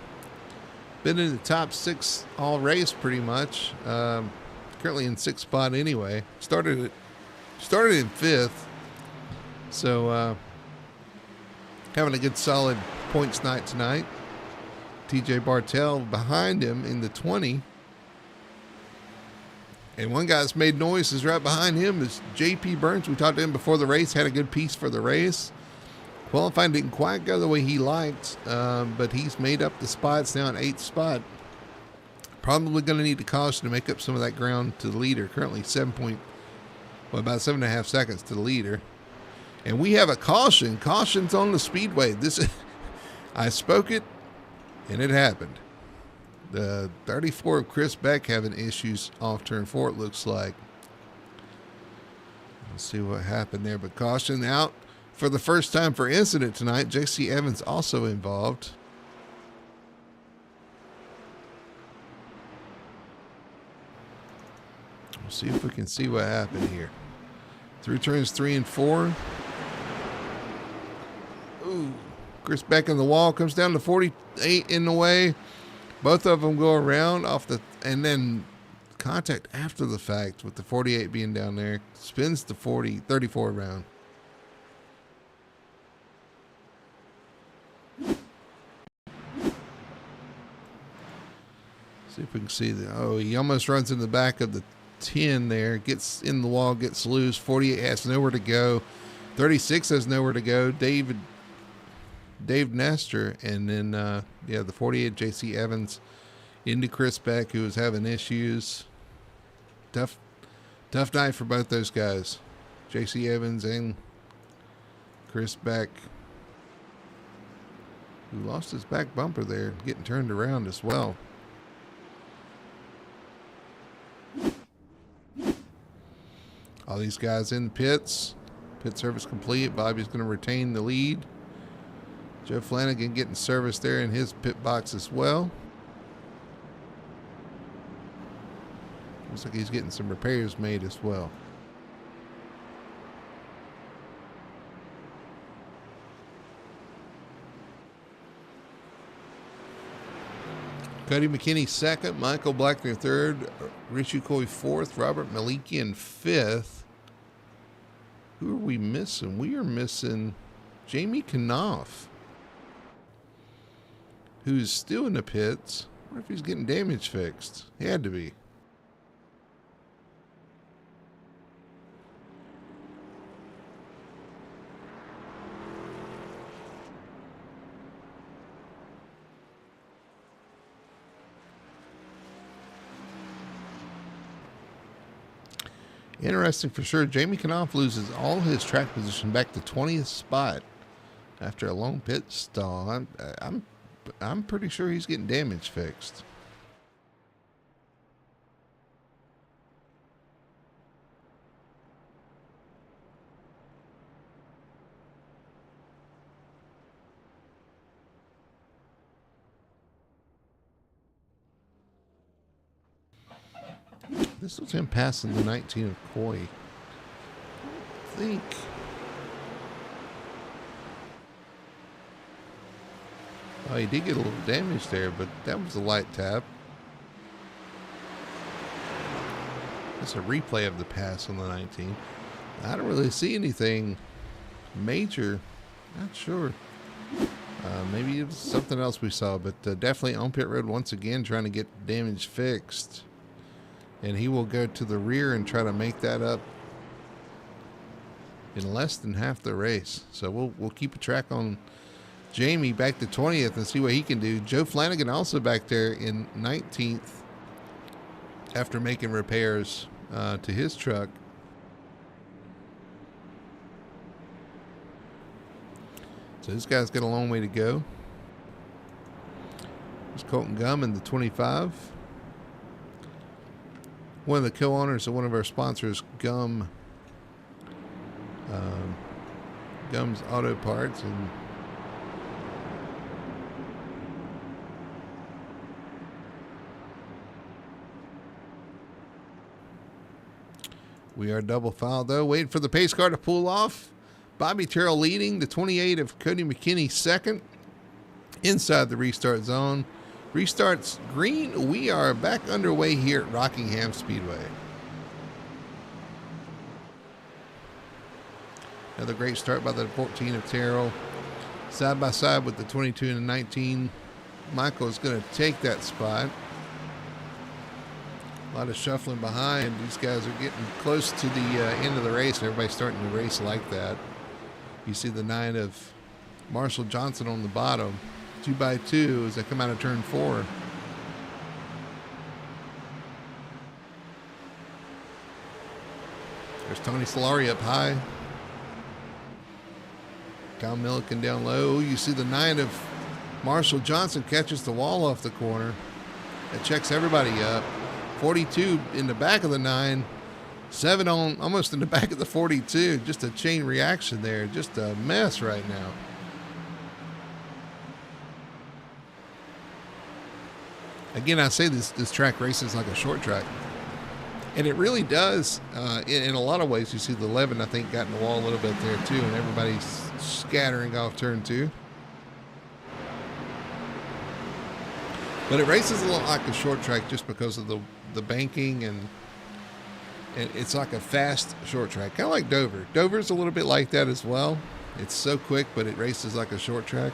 been in the top 6 all race pretty much. Currently in 6th spot anyway. Started in 5th. So having a good solid points night tonight. TJ Bartell behind him in the 20. And one guy's made noises right behind him is JP Burns. We talked to him before the race, had a good piece for the race. Qualifying didn't quite go the way he liked, but he's made up the spots now in 8th spot. Probably going to need to caution to make up some of that ground to the leader. Currently about 7.5 seconds to the leader. And we have a caution. Caution's on the speedway. I spoke it, and it happened. The 34 of Chris Beck having issues off turn 4, it looks like. Let's see what happened there. But caution out. For the first time for incident tonight, J.C. Evans also involved. We'll see if we can see what happened here. Through turns 3 and 4. Ooh, Chris Beck in the wall, comes down to 48 in the way. Both of them go around and then contact after the fact with the 48 being down there. Spins the 34 around. See if we can see he almost runs in the back of the 10 there, gets in the wall, gets loose. 48 has nowhere to go. 36 has nowhere to go. Dave Nestor, and then the 48 JC Evans into Chris Beck, who was having issues. Tough night for both those guys, JC Evans and Chris Beck, who lost his back bumper there, getting turned around as well. All these guys in the pits. Pit service complete. Bobby's going to retain the lead. Joe Flanagan getting service there in his pit box as well. Looks like he's getting some repairs made as well. Cody McKinney second, Michael Blackner third, Richie Coy fourth, Robert Malikian fifth. Who are we missing? We are missing Jamie Knopf, who's still in the pits. I wonder if he's getting damage fixed. He had to be. Interesting for sure. Jamie Knopf loses all his track position back to 20th spot after a long pit stall. I'm pretty sure he's getting damage fixed. This was him passing the 19 of Coy. I think. Oh, he did get a little damage there, but that was a light tap. That's a replay of the pass on the 19. I don't really see anything major. Not sure. Maybe it was something else we saw, but definitely on pit road once again trying to get damage fixed. And he will go to the rear and try to make that up in less than half the race. So we'll keep a track on Jamie back to 20th and see what he can do. Joe Flanagan also back there in 19th after making repairs to his truck. So this guy's got a long way to go. There's Colton Gum in the 25. One of the co-owners of one of our sponsors, Gum's Auto Parts, and we are double foul though, waiting for the pace car to pull off. Bobby Terrell leading, the 28 of Cody McKinney second, inside the restart zone. Restarts green. We are back underway here at Rockingham Speedway. Another great start by the 14 of Terrell. Side by side with the 22 and the 19. Michael is going to take that spot. A lot of shuffling behind. These guys are getting close to the end of the race, and everybody's starting to race like that. You see the 9 of Marshall Johnson on the bottom. 2x2 as they come out of turn 4. There's Tony Solari up high. Kyle Milliken down low. You see the 9 of Marshall Johnson catches the wall off the corner. That checks everybody up. 42 in the back of the 9. 7 on almost in the back of the 42. Just a chain reaction there. Just a mess right now. Again, I say this track races like a short track. And it really does. In a lot of ways, you see the 11, I think, got in the wall a little bit there, too. And everybody's scattering off turn 2. But it races a lot like a short track just because of the banking. And it's like a fast short track. Kind of like Dover. Dover's a little bit like that as well. It's so quick, but it races like a short track.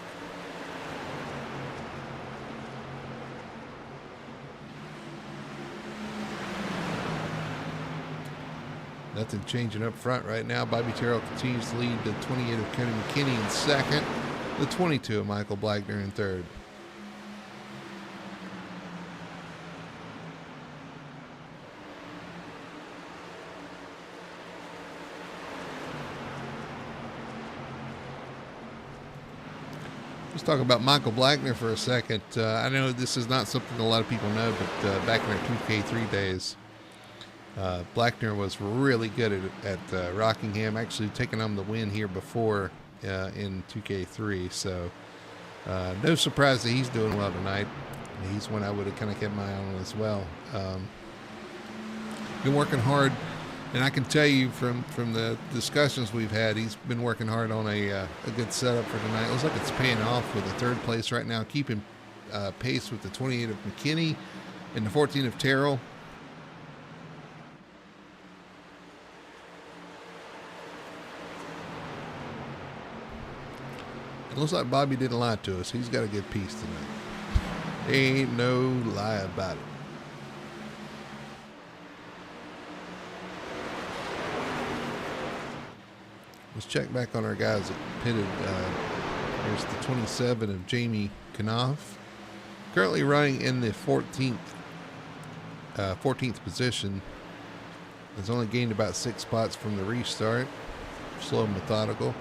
Nothing changing up front right now. Bobby Terrell continues to lead the 28 of Cody McKinney in second. The 22 of Michael Blackner in third. Let's talk about Michael Blackner for a second. I know this is not something a lot of people know, but back in our 2K3 days, Blackner was really good at Rockingham, actually taking on the win here before in 2K3. So no surprise that he's doing well tonight. He's one I would have kind of kept my eye on as well. Been working hard, and I can tell you from the discussions we've had, he's been working hard on a good setup for tonight. It looks like it's paying off with the third place right now, keeping pace with the 28 of McKinney and the 14 of Terrell. It looks like Bobby didn't lie to us. He's got a good piece tonight. Ain't no lie about it. Let's check back on our guys that pitted. Here's the 27 of Jamie Knopf. Currently running in the 14th position. Has only gained about 6 spots from the restart. Slow and methodical.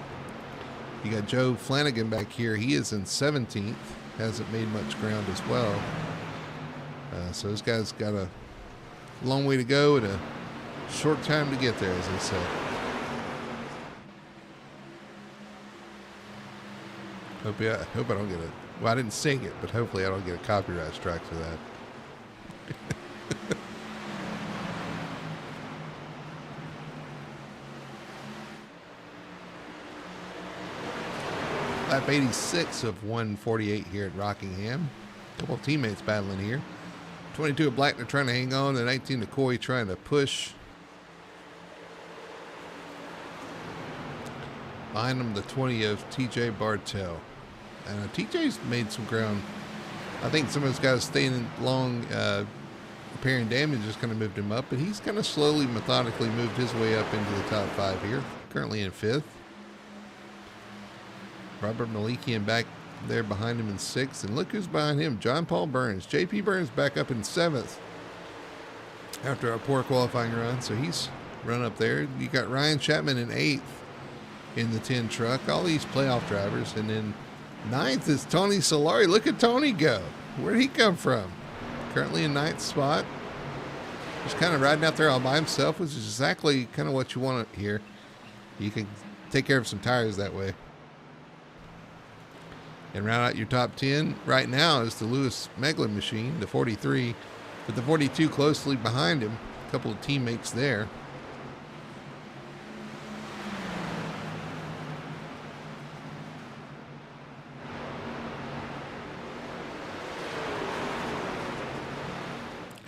You got Joe Flanagan back here. He is in 17th. Hasn't made much ground as well. So this guy's got a long way to go and a short time to get there, as they say. Hope I don't get well, I didn't sing it, but hopefully I don't get a copyright strike for that. Lap 86 of 148 here at Rockingham. A couple of teammates battling here. 22 of Blackner trying to hang on. The 19 of Coy trying to push. Behind them, the 20 of TJ Bartell. And TJ's made some ground. I think some of those guys staying long, repairing damage just kind of moved him up, but he's kind of slowly, methodically moved his way up into the top 5 here. Currently in 5th. Robert Malikian back there behind him in 6th. And look who's behind him, John Paul Burns. JP Burns back up in 7th after a poor qualifying run. So he's run up there. You got Ryan Chapman in 8th in the 10 truck. All these playoff drivers. And then 9th is Tony Solari. Look at Tony go. Where'd he come from? Currently in 9th spot. Just kind of riding out there all by himself, which is exactly kind of what you want here. You can take care of some tires that way. And round out your top 10 right now is the Lewis Meglin machine, the 43, with the 42 closely behind him. A couple of teammates there.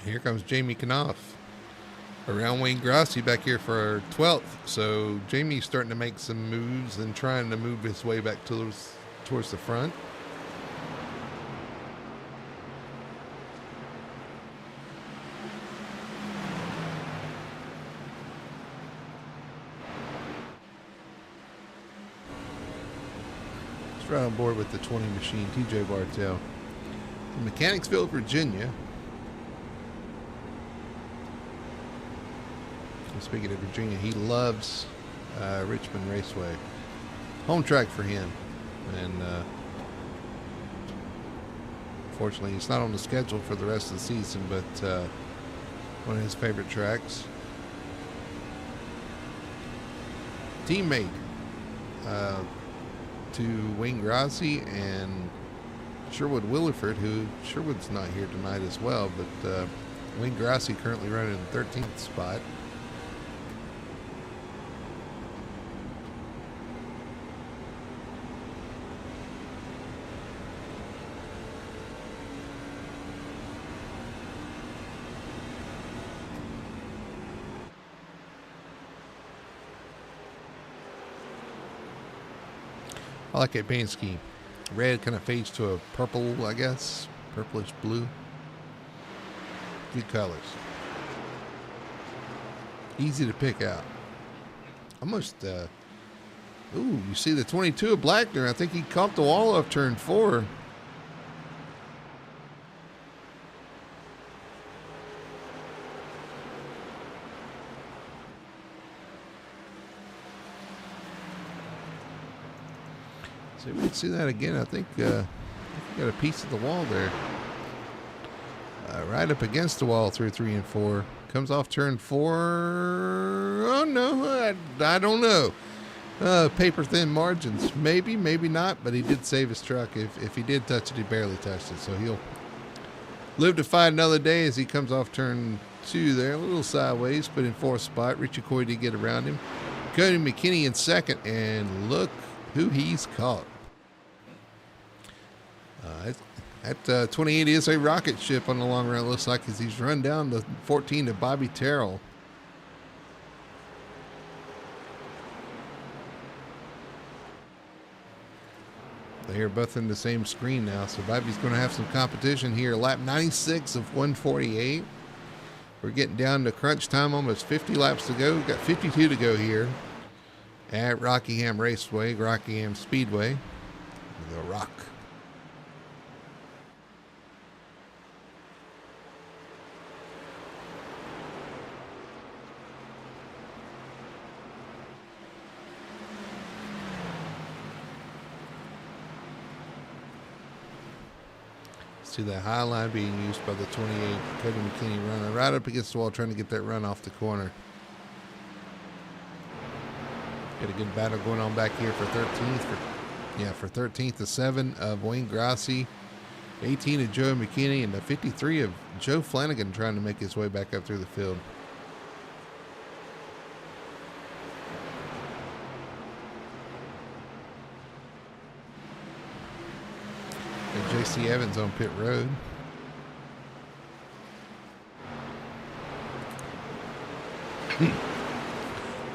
Here comes Jamie Knopf around Wayne Grossi back here for 12th. So Jamie's starting to make some moves and trying to move his way back towards the front. Let's ride on board with the 20 machine, TJ Bartell. From Mechanicsville, Virginia. Speaking of Virginia, he loves Richmond Raceway. Home track for him. And unfortunately, it's not on the schedule for the rest of the season, but one of his favorite tracks. Teammate to Wayne Grossi and Sherwood Williford, who Sherwood's not here tonight as well, but Wayne Grossi currently running in the 13th spot. I like that paint scheme. Red kind of fades to a purple, I guess. Purplish blue. Good colors. Easy to pick out. Almost, ooh, you see the 22 of Blackner. I think he caught the wall off turn 4. So we can see that again. I think got a piece of the wall there. Right up against the wall through 3 and 4. Comes off turn 4. Oh, no. I don't know. Paper thin margins. Maybe, maybe not. But he did save his truck. If he did touch it, he barely touched it. So he'll live to fight another day as he comes off turn 2 there. A little sideways, but in 4th spot. Richie Coy did get around him. Cody McKinney in 2nd. And look who he's caught. That 28 is a rocket ship on the long run. It looks like as he's run down the 14 to Bobby Terrell. They are both in the same screen now, so Bobby's going to have some competition here. Lap 96 of 148. We're getting down to crunch time, almost 50 laps to go. We've got 52 to go here at Rockingham Raceway, Rockingham Speedway, the Rock. See that high line being used by the 28 Cody McKinney runner right up against the wall, trying to get that run off the corner. Got a good battle going on back here for 13th. For 13th, the 7 of Wayne Grossi, 18 of Joe McKinney, and the 53 of Joe Flanagan trying to make his way back up through the field. J.C. Evans on pit road.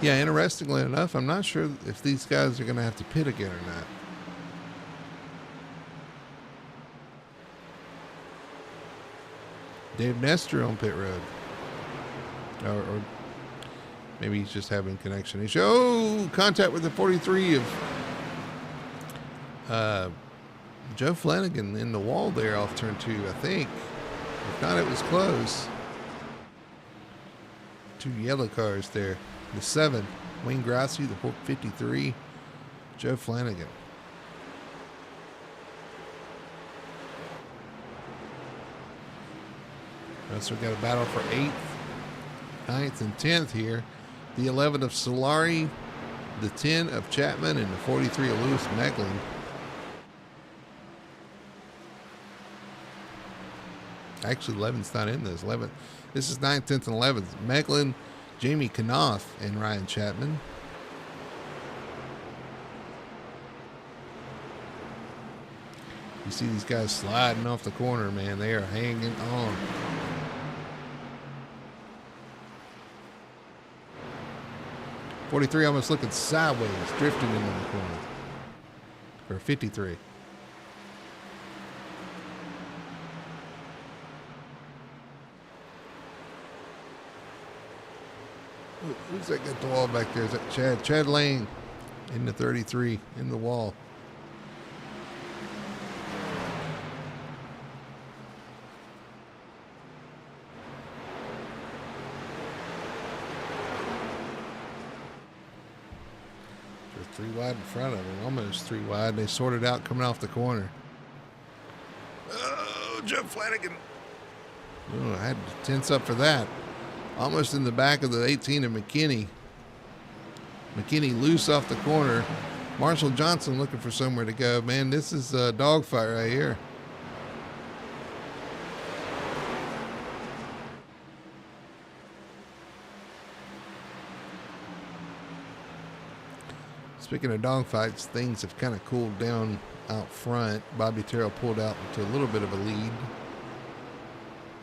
Yeah, interestingly enough, I'm not sure if these guys are going to have to pit again or not. Dave Nestor on pit road. Or maybe he's just having connection issue. Oh, contact with the 43 of Joe Flanagan in the wall there off turn 2, I think. If not, it was close. 2 yellow cars there. The 7, Wayne Grassi, the 53, Joe Flanagan. So we've got a battle for 8th, 9th, and 10th here. The 11 of Solari, the 10 of Chapman, and the 43 of Lewis Meglin. Actually, 11's not in this. 11. This is 9th, 10th, and 11th. Meglin, Jamie Knopf, and Ryan Chapman. You see these guys sliding off the corner, man. They are hanging on. .43 almost looking sideways, drifting into the corner. Or 53. Who's that got the wall back there? Is that Chad? Chad Lane in the 33 in the wall. They're 3 wide in front of him, almost 3 wide. They sorted out coming off the corner. Oh, Joe Flanagan. Oh, I had to tense up for that. Almost in the back of the 18 of McKinney. McKinney loose off the corner. Marshall Johnson looking for somewhere to go. Man, this is a dogfight right here. Speaking of dogfights, things have kind of cooled down out front. Bobby Terrell pulled out into a little bit of a lead.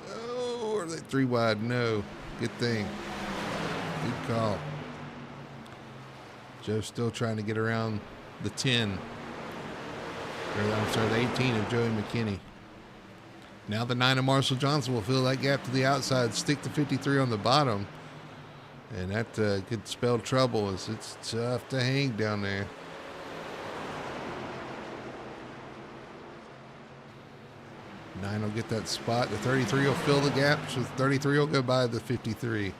Oh, are they 3 wide? No. Good thing. Good call. Joe's still trying to get around the 10. Or, I'm sorry, the 18 of Joey McKinney. Now the 9 of Marshall Johnson will fill that gap to the outside, stick the 53 on the bottom. And that could spell trouble as it's tough to hang down there. Nine will get that spot. The 33 will fill the gap, so the 33 will go by the 53.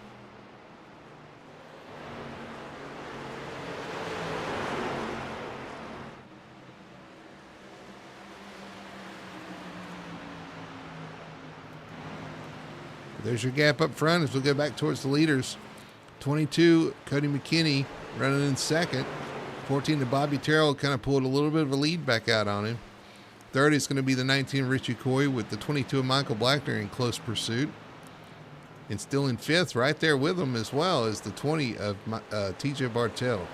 There's your gap up front as we'll go back towards the leaders. 22, Cody McKinney running in second. 14 to Bobby Terrell kind of pulled a little bit of a lead back out on him. Third is going to be the 19 Richie Coy with the 22 of Michael Blackner in close pursuit. And still in fifth, right there with him as well, is the 20 of TJ Bartell.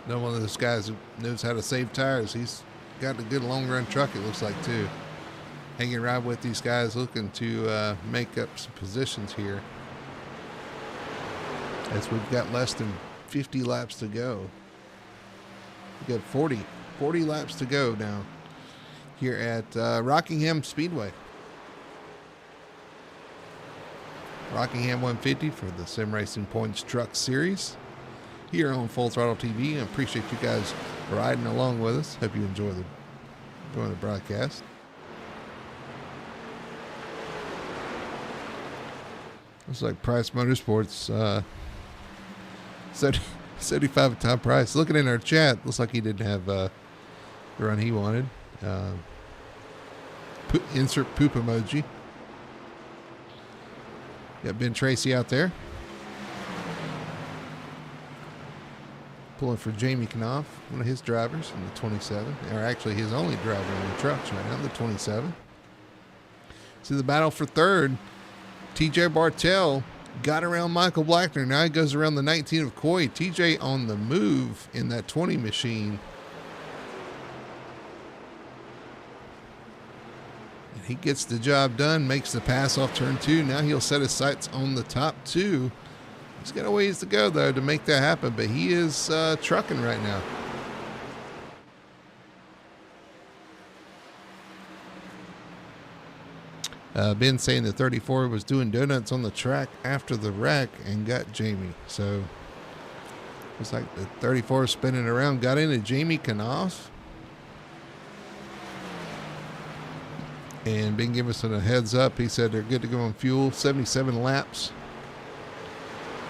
Another one of those guys who knows how to save tires. He's got a good long run truck, it looks like, too. Hanging right with these guys, looking to make up some positions here. As we've got less than 50 laps to go. We've got 40 laps to go now here at Rockingham Speedway. Rockingham 150 for the Sim Racing Points Truck Series here on Full Throttle TV. I appreciate you guys riding along with us. Hope you enjoy the broadcast. Looks like Price Motorsports 75 at top price. Looking in our chat, looks like he didn't have the run he wanted. Insert poop emoji. Got Ben Tracy out there. Pulling for Jamie Knopf, one of his drivers in the 27. Or actually his only driver in the trucks right now, the 27. See the battle for third. TJ Bartell got around Michael Blackner. Now he goes around the 19 of Coy. TJ on the move in that 20 machine. And he gets the job done, makes the pass off turn 2. Now he'll set his sights on the top 2. He's got a ways to go, though, to make that happen, but he is trucking right now. Ben saying the 34 was doing donuts on the track after the wreck and got Jamie. So it's like the 34 spinning around, got into Jamie Knopf. And Ben giving us a heads up. He said they're good to go on fuel. 77 laps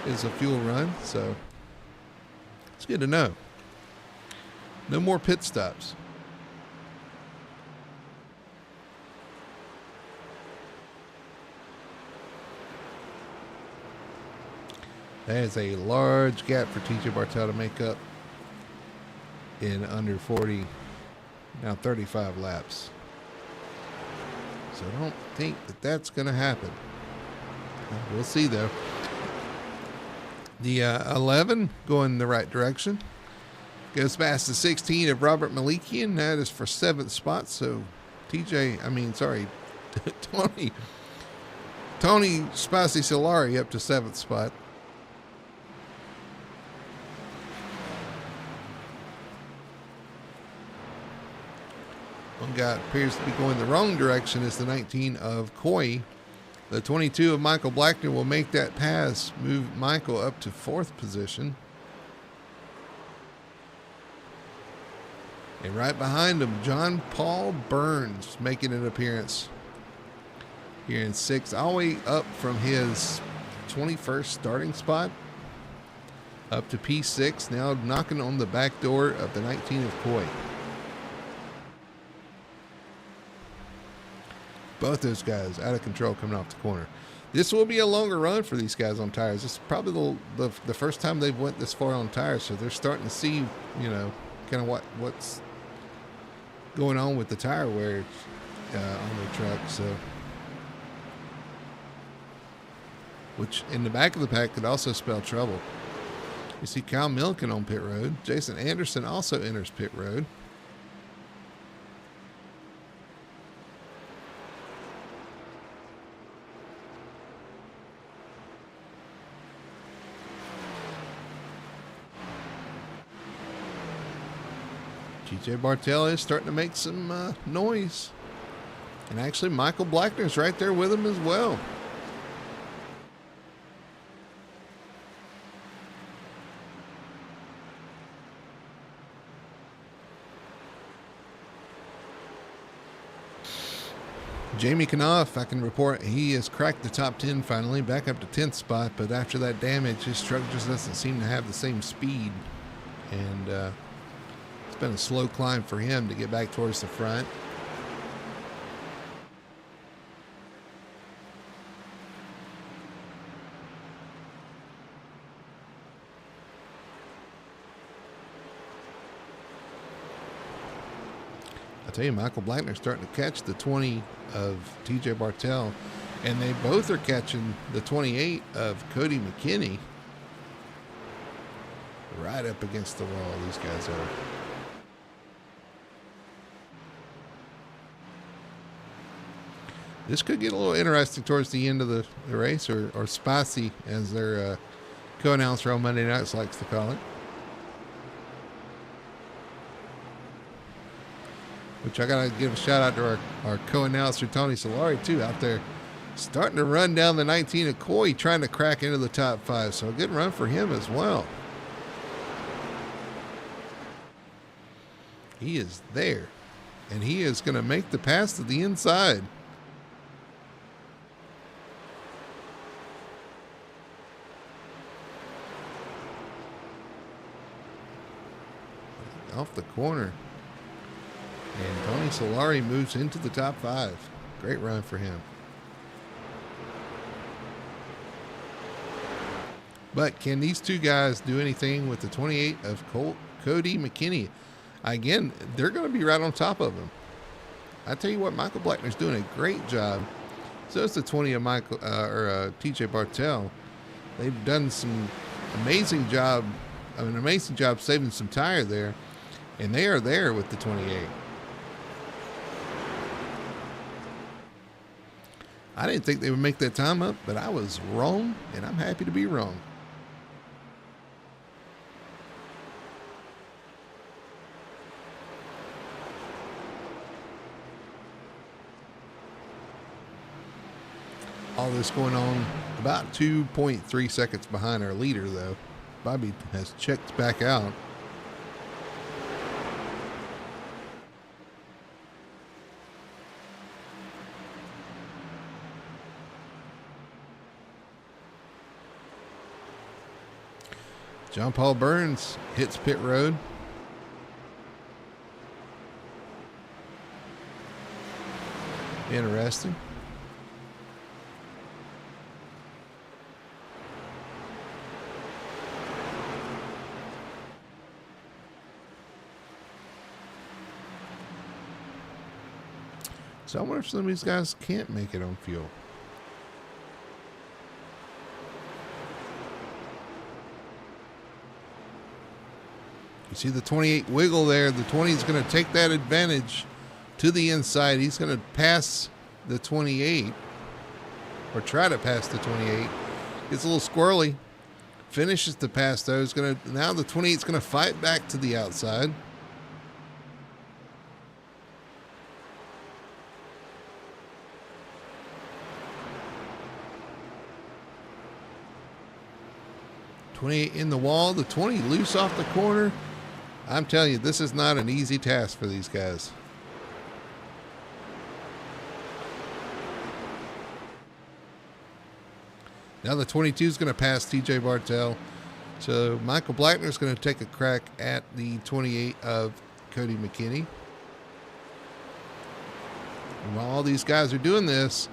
is a fuel run. So it's good to know. No more pit stops. That is a large gap for TJ Bartel to make up in under 40, now 35 laps. So I don't think that that's going to happen. We'll see, though. The 11 going the right direction. Goes past the 16 of Robert Malikian. That is for 7th spot. So Tony Spicy Solari up to 7th spot. One guy appears to be going the wrong direction is the 19 of Coy. The 22 of Michael Blackner will make that pass, move Michael up to 4th position. And right behind him, John Paul Burns making an appearance here in 6th, all the way up from his 21st starting spot up to P6, now knocking on the back door of the 19 of Coy. Both those guys out of control coming off the corner. This will be a longer run for these guys on tires. This is probably the first time they've went this far on tires, so they're starting to see, kind of what's going on with the tire wear on their truck. So, which in the back of the pack could also spell trouble. You see Kyle Milken on pit road. Jason Anderson also enters pit road. TJ Bartel is starting to make some noise. And actually, Michael Blackner's right there with him as well. Jamie Knopf, I can report, he has cracked the top 10 finally, back up to 10th spot. But after that damage, his truck just doesn't seem to have the same speed. And it's been a slow climb for him to get back towards the front. I tell you, Michael Blackner's starting to catch the 20 of TJ Bartel, and they both are catching the 28 of Cody McKinney. Right up against the wall, these guys are. This could get a little interesting towards the end of the race, or spicy, as their co-announcer on Monday nights likes to call it. Which I got to give a shout out to our co-announcer, Tony Solari, too, out there starting to run down the 19 of Coy, trying to crack into the top 5. So a good run for him as well. He is there, and he is going to make the pass to the inside. Off the corner. And Tony Solari moves into the top 5. Great run for him. But can these two guys do anything with the 28 of Cody McKinney? Again, they're going to be right on top of him. I tell you what, Michael Blackner's doing a great job. So is the 20 of TJ Bartel. They've done an amazing job saving some tire there. And they are there with the 28. I didn't think they would make that time up, but I was wrong, and I'm happy to be wrong. all this going on. About 2.3 seconds behind our leader, though. Bobby has checked back out. John Paul Burns hits pit road. Interesting. So I wonder if some of these guys can't make it on fuel. You see the 28 wiggle there. The 20 is going to take that advantage to the inside. He's going to pass the 28, or try to pass the 28. Gets a little squirrely. Finishes the pass though. Is going to, now the 28 is going to fight back to the outside. .28 in the wall. The 20 loose off the corner. I'm telling you, this is not an easy task for these guys. Now the 22 is going to pass TJ Bartell. So Michael Blackner is going to take a crack at the 28 of Cody McKinney. And while all these guys are doing this,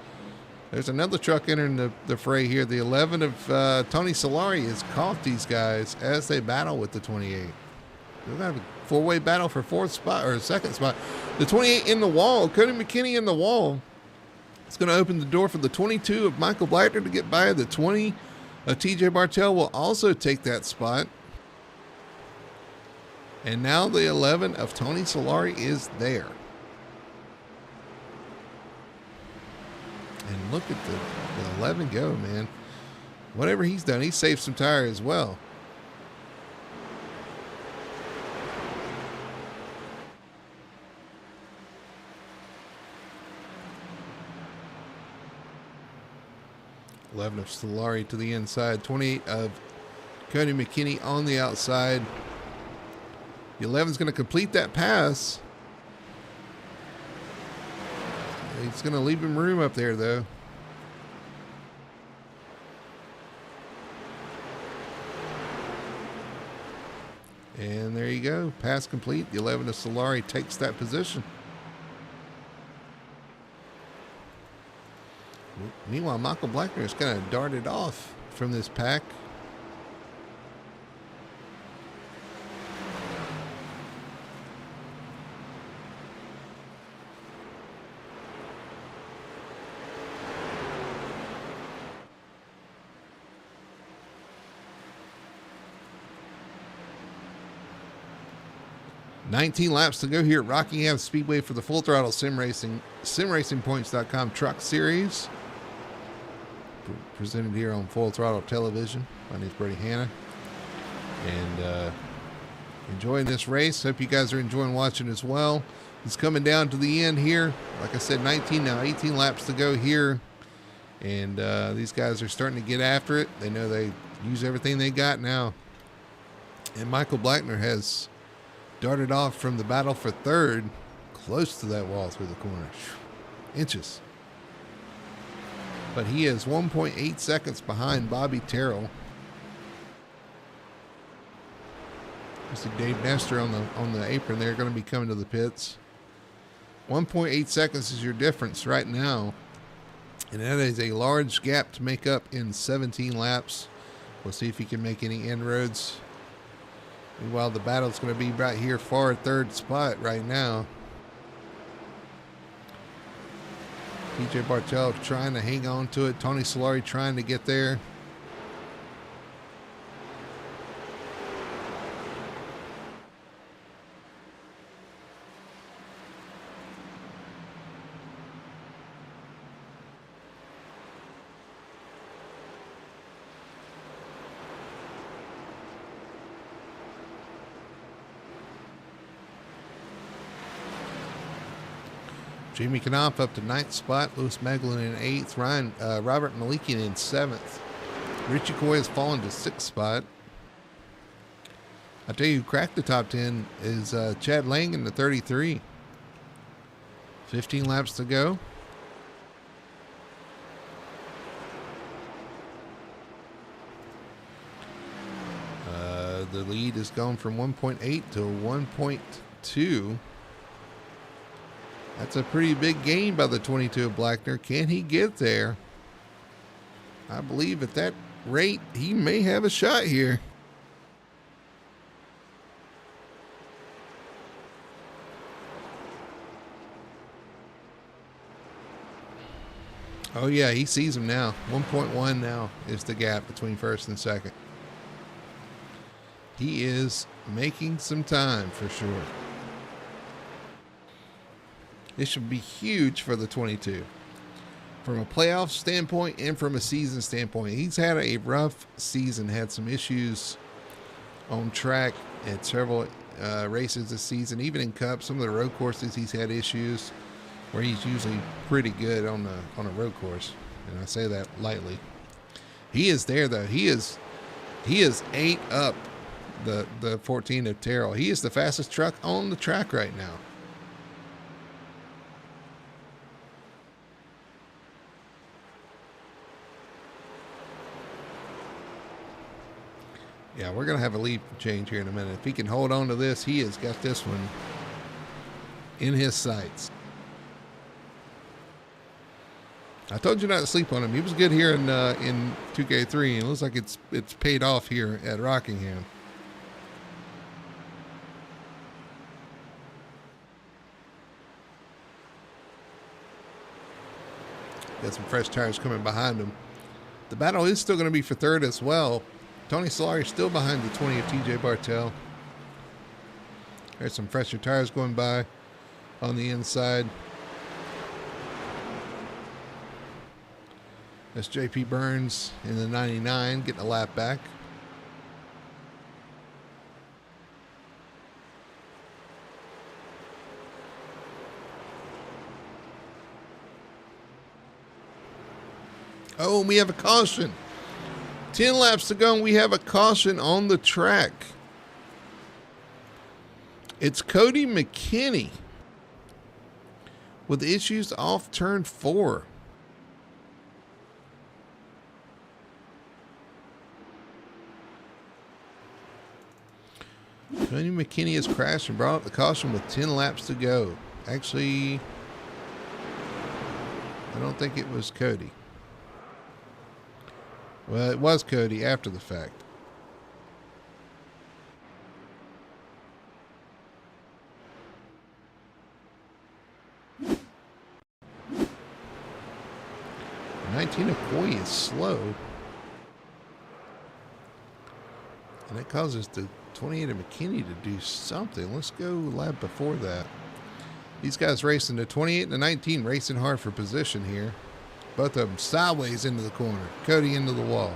there's another truck entering the fray here. The 11 of Tony Solari has caught these guys as they battle with the 28. They're going to have a four-way battle for fourth spot, or second spot. The 28 in the wall, Cody McKinney in the wall. It's going to open the door for the 22 of Michael Blackner to get by. The 20 of TJ Bartell will also take that spot. And now the 11 of Tony Solari is there. And look at the 11 go, man. Whatever he's done, he saved some tire as well. .11 of Solari to the inside. 28 of Cody McKinney on the outside. The 11 is going to complete that pass. He's going to leave him room up there, though. And there you go. Pass complete. The 11 of Solari takes that position. Meanwhile, Michael Blackner is kind of darted off from this pack. $19 laps to go here at Rockingham Speedway for the Full Throttle Sim Racing, SimRacingPoints.com Truck Series. Presented here on Full Throttle Television. My name is Brady Hanna. And enjoying this race. Hope you guys are enjoying watching as well. It's coming down to the end here. Like I said, 19 now, 18 laps to go here. And these guys are starting to get after it. They know they use everything they got now. And Michael Blackner has darted off from the battle for third, close to that wall through the corner. Inches. But he is 1.8 seconds behind Bobby Terrell. You see Dave Nestor on the apron there, going to be coming to the pits. 1.8 seconds is your difference right now. And that is a large gap to make up in 17 laps. We'll see if he can make any inroads. Meanwhile, the battle's going to be right here, far third spot right now. TJ Bartell trying to hang on to it. Tony Solari trying to get there. Jamie Knopf up to 9th spot. Lewis Meglin in 8th. Robert Malikian in 7th. Richie Coy has fallen to 6th spot. I tell you, who cracked the top 10 is Chad Lang in the 33. 15 laps to go. The lead is going from 1.8 to 1.2. That's a pretty big gain by the 22 of Blackner. Can he get there? I believe at that rate, he may have a shot here. Oh yeah, he sees him now. 1.1 now is the gap between first and second. He is making some time for sure. This should be huge for the 22. From a playoff standpoint and from a season standpoint. He's had a rough season, had some issues on track at several races this season. Even in Cup, some of the road courses he's had issues where he's usually pretty good on a road course. And I say that lightly. He is there though. He is 8 up the 14 of Terrell. He is the fastest truck on the track right now. Yeah, we're going to have a lead change here in a minute. If he can hold on to this, he has got this one in his sights. I told you not to sleep on him. He was good here in 2K3, and it looks like it's paid off here at Rockingham. Got some fresh tires coming behind him. The battle is still going to be for third as well. Tony Solari still behind the 20 of TJ Bartel. There's some fresher tires going by on the inside. That's JP Burns in the 99 getting a lap back. Oh, we have a caution. 10 laps to go, and we have a caution on the track. It's Cody McKinney with issues off turn 4. Cody McKinney has crashed and brought up the caution with 10 laps to go. Actually, I don't think it was Cody. Well, it was Cody after the fact. The 19 of Coy is slow. And that causes the 28 of McKinney to do something. Let's go lap before that. These guys racing the 28 and the 19, racing hard for position here. Both of them sideways into the corner. Cody into the wall.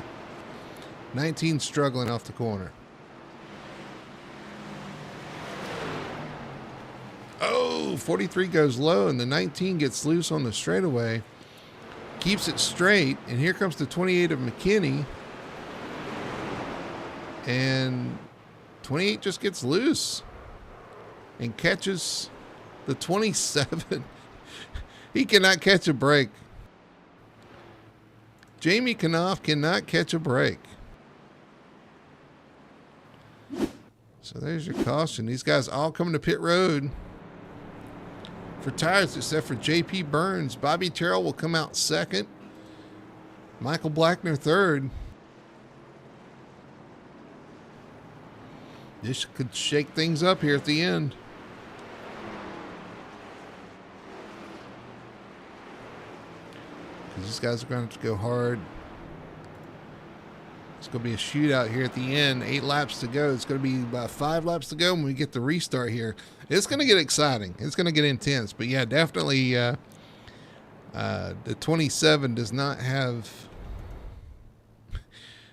19 struggling off the corner. Oh, 43 goes low, and the 19 gets loose on the straightaway. Keeps it straight, and here comes the 28 of McKinney. And 28 just gets loose and catches the 27. He cannot catch a break. Jamie Knopf cannot catch a break. So there's your caution. These guys all coming to pit road for tires except for JP Burns. Bobby Terrell will come out second. Michael Blackner third. This could shake things up here at the end. These guys are going to have to go hard. It's going to be a shootout here at the end. 8 laps to go. It's going to be about 5 laps to go when we get the restart here. It's going to get exciting. It's going to get intense. But yeah, definitely the 27 does not have...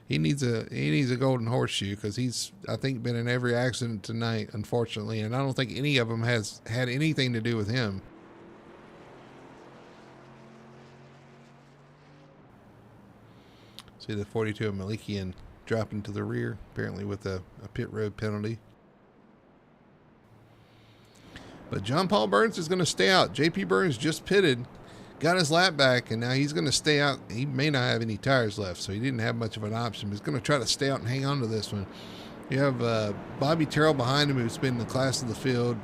He needs a golden horseshoe because he's, I think, been in every accident tonight, unfortunately. And I don't think any of them has had anything to do with him. See the 42 of Malikian dropping to the rear, apparently with a pit road penalty. But John Paul Burns is going to stay out. JP Burns just pitted, got his lap back, and now he's going to stay out. He may not have any tires left, so he didn't have much of an option. He's going to try to stay out and hang on to this one. You have Bobby Terrell behind him, who's been the class of the field.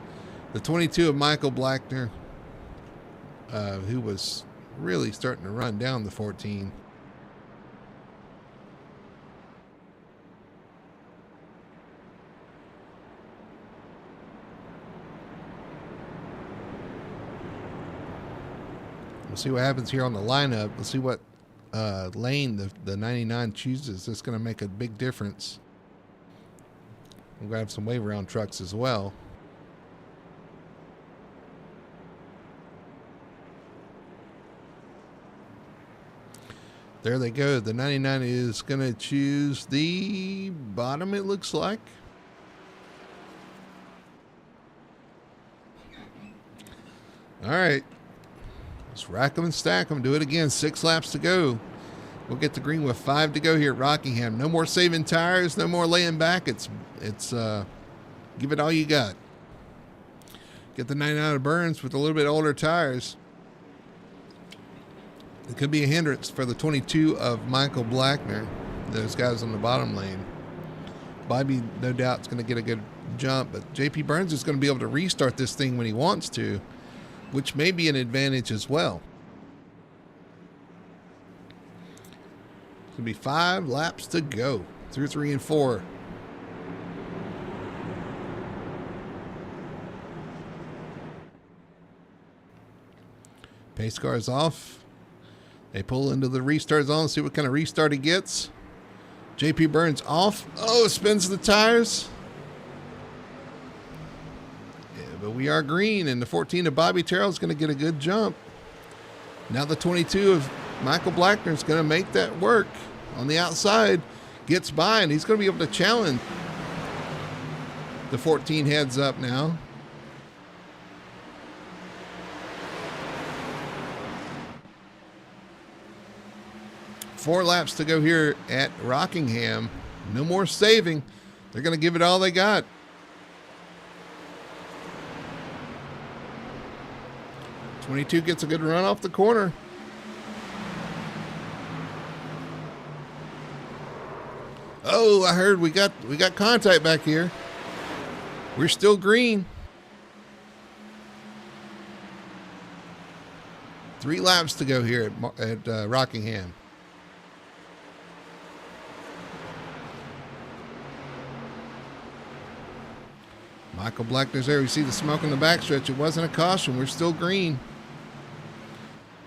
The 22 of Michael Blackner, who was really starting to run down the 14. We'll see what happens here on the lineup. We'll see what lane the 99 chooses. That's going to make a big difference. We're going to have some wave around trucks as well. There they go. The 99 is going to choose the bottom, it looks like. All right. Let's rack them and stack them. Do it again. 6 laps to go. We'll get the green with 5 to go here at Rockingham. No more saving tires. No more laying back. It's give it all you got. Get the 99 of Burns with a little bit older tires. It could be a hindrance for the 22 of Michael Blackner. Those guys on the bottom lane. Bobby, no doubt, is going to get a good jump. But JP Burns is going to be able to restart this thing when he wants to, which may be an advantage as well. It's going to be 5 laps to go through 3 and 4. Pace car is off. They pull into the restart zone, see what kind of restart he gets. JP Burns off. Oh, spins the tires. But we are green, and the 14 of Bobby Terrell is going to get a good jump. Now the 22 of Michael Blackner is going to make that work. On the outside, gets by, and he's going to be able to challenge the 14 heads up now. Four laps to go here at Rockingham. No more saving. They're going to give it all they got. '22 gets a good run off the corner. Oh, I heard we got contact back here. We're still green. 3 laps to go here at Rockingham. Michael Blackner's there. We see the smoke in the backstretch. It wasn't a caution. We're still green.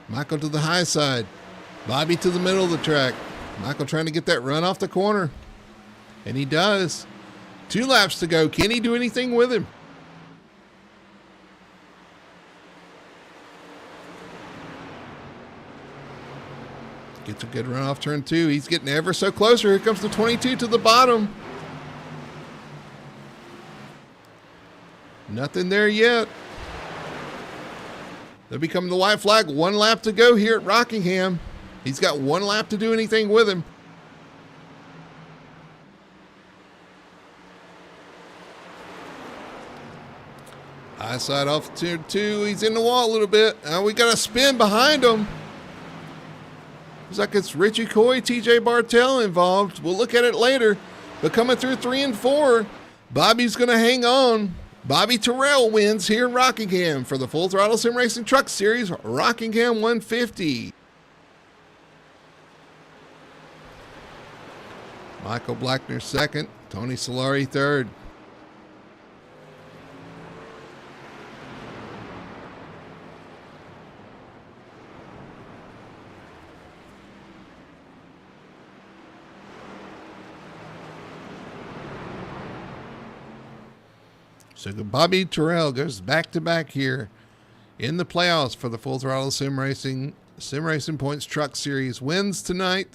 Michael to the high side. Bobby to the middle of the track. Michael trying to get that run off the corner. And he does. 2 laps to go. Can he do anything with him? Gets a good run off turn 2. He's getting ever so closer. Here comes the 22 to the bottom. Nothing there yet. They'll become the white flag. 1 lap to go here at Rockingham. He's got 1 lap to do anything with him. High side off turn 2. He's in the wall a little bit. We got a spin behind him. Looks like it's Richie Coy, TJ Bartell involved. We'll look at it later. But coming through 3 and 4, Bobby's going to hang on. Bobby Terrell wins here in Rockingham for the Full Throttle Sim Racing Truck Series Rockingham 150. Michael Blackner second, Tony Solari third. So Bobby Terrell goes back-to-back here in the playoffs for the Full Throttle Sim Racing Points Truck Series. Wins tonight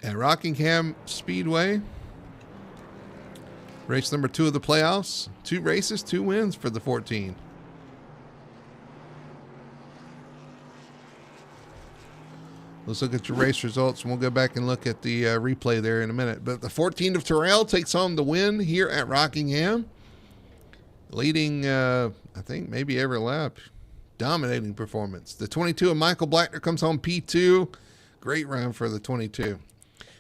at Rockingham Speedway. Race number 2 of the playoffs. 2 races, 2 wins for the 14. Let's look at your race results, and we'll go back and look at the replay there in a minute. But the 14 of Terrell takes home the win here at Rockingham, leading, I think, maybe every lap. Dominating performance. The 22 of Michael Blackner comes home P2. Great run for the 22.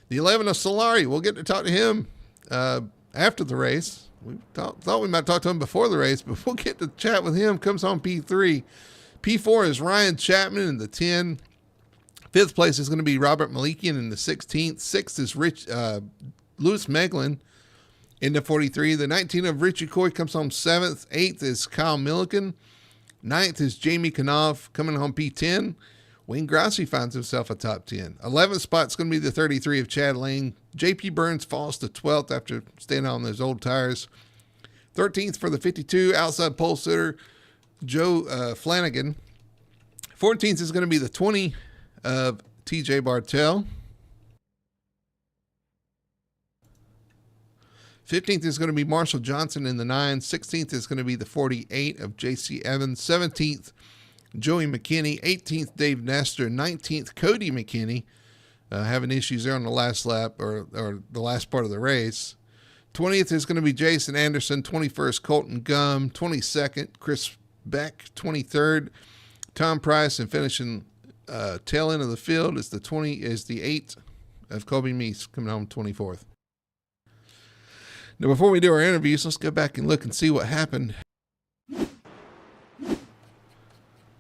The 11 of Solari, we'll get to talk to him after the race. We thought we might talk to him before the race, but we'll get to chat with him. Comes home P3. P4 is Ryan Chapman in the 10. Fifth place is going to be Robert Malikian in the 16th. Sixth is Louis Meglin in the 43. The 19 of Richie Coy comes home 7th. 8th is Kyle Milliken. 9th is Jamie Knopf coming home P10. Wayne Grassi finds himself a top 10. 11th spot's going to be the 33 of Chad Lane. JP Burns falls to 12th after staying on those old tires. 13th for the 52 outside pole sitter Joe Flanagan. 14th is going to be the 20 of TJ Bartell. 15th is going to be Marshall Johnson in the 9. 16th is going to be the 48 of JC Evans. 17th, Joey McKinney. 18th, Dave Nestor. 19th, Cody McKinney. Having issues there on the last lap or the last part of the race. 20th is going to be Jason Anderson. 21st, Colton Gum. 22nd, Chris Beck. 23rd, Tom Price. And finishing tail end of the field is the 8 of Kobe Meese coming home 24th. Now, before we do our interviews, let's go back and look and see what happened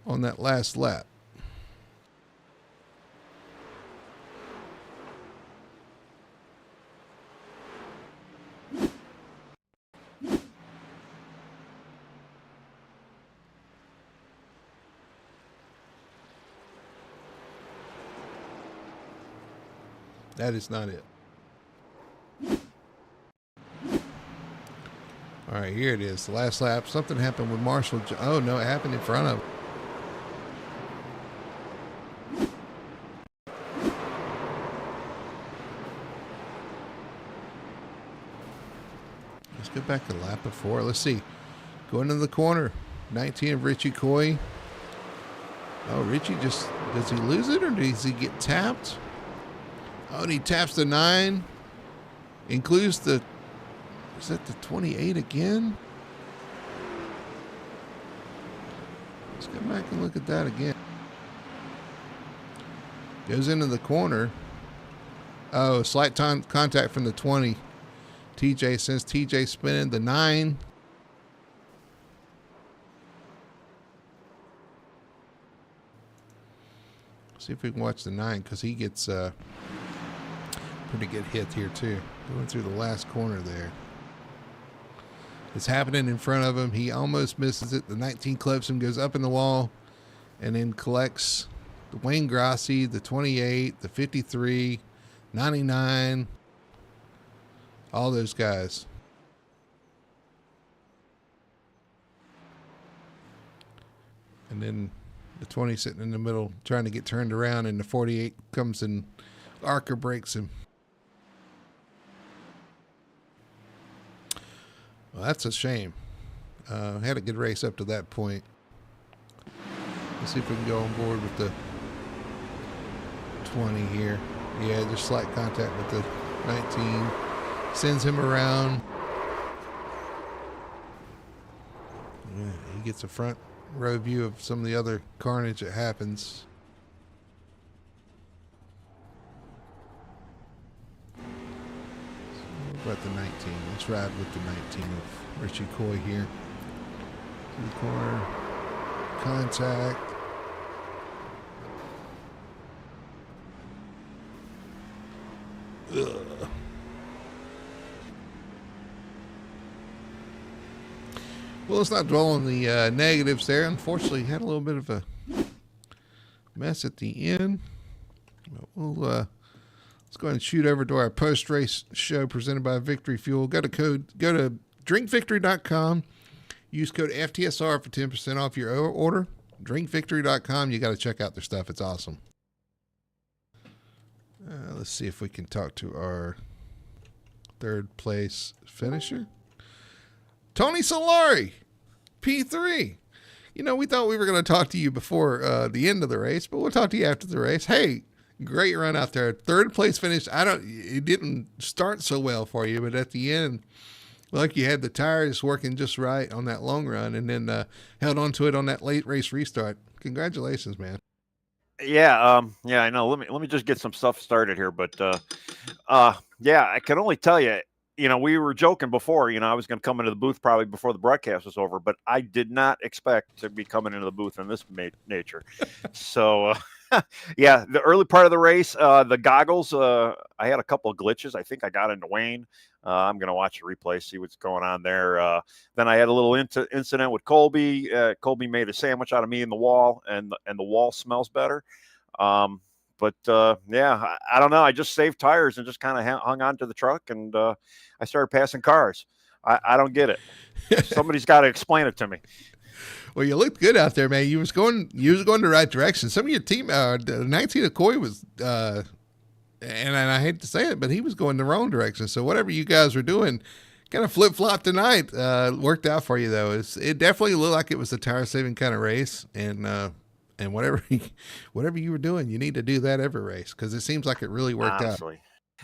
on that last lap. That is not it. All right, here it is. The last lap. Something happened with Marshall. Oh, no, it happened in front of him. Let's go back to the lap before. Let's see. Going into the corner. 19 of Richie Coy. Oh, Richie does he lose it or does he get tapped? Oh, and he taps the 9. Includes the, is that the 28 again? Let's go back and look at that again. Goes into the corner. Oh, slight contact from the 20. TJ sends TJ spinning the 9. See if we can watch the 9 because he gets pretty good hit here too. Going through the last corner there. It's happening in front of him. He almost misses it. The 19 clips him, goes up in the wall, and then collects the Wayne Grassi, the 28, the 53, 99, all those guys. And then the 20 sitting in the middle trying to get turned around, and the 48 comes and Archer breaks him. Well, that's a shame. Had a good race up to that point. Let's see if we can go on board with the 20 here. Yeah, just slight contact with the 19. Sends him around. Yeah, he gets a front row view of some of the other carnage that happens. What about the 19? Let's ride with the 19 of Richie Coy here. To the corner. Contact. Ugh. Well, let's not dwell on the negatives there. Unfortunately, had a little bit of a mess at the end. But we'll let's go ahead and shoot over to our post-race show presented by Victory Fuel. Go to drinkvictory.com. Use code FTSR for 10% off your order. Drinkvictory.com. You got to check out their stuff. It's awesome. Let's see if we can talk to our third place finisher. Tony Solari, P3. You know, we thought we were going to talk to you before the end of the race, but we'll talk to you after the race. Hey, Great run out there. Third place finish. It didn't start so well for you, but at the end, like you had the tires working just right on that long run, and then held on to it on that late race restart. Congratulations, man. Yeah, yeah, I know. Let me just get some stuff started here, but yeah, I can only tell you, we were joking before. I was going to come into the booth probably before the broadcast was over, but I did not expect to be coming into the booth in this nature. So, yeah, the early part of the race, the goggles, I had a couple of glitches. I think I got into Wayne. I'm going to watch the replay, see what's going on there. Then I had a little incident with Colby. Colby made a sandwich out of me in the wall, and the wall smells better. But yeah, I don't know. I just saved tires and just kind of hung on to the truck, and I started passing cars. I don't get it. Somebody's got to explain it to me. Well, you looked good out there, man. You was going the right direction. Some of your team, 19 Okoye was, and I hate to say it, but he was going the wrong direction. So whatever you guys were doing, kind of flip flop tonight, worked out for you though. It definitely looked like it was a tire saving kind of race, and whatever you were doing, you need to do that every race because it seems like it really worked Honestly. out.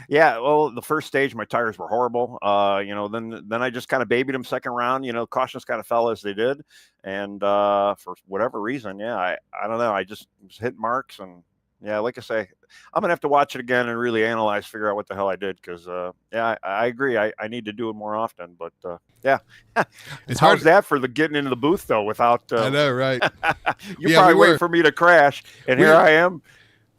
Yeah, well, the first stage, my tires were horrible. Then I just kind of babied them second round. Cautions kind of fell as they did, and for whatever reason, yeah, I don't know. I just was hitting marks, and yeah, like I say, I'm gonna have to watch it again and really analyze, figure out what the hell I did, because yeah, I agree. I need to do it more often, but yeah, It's how's hard. that for the getting into the booth though? Without I know, right? you're Yeah, probably we were. waiting for me to crash, and We here were. I am,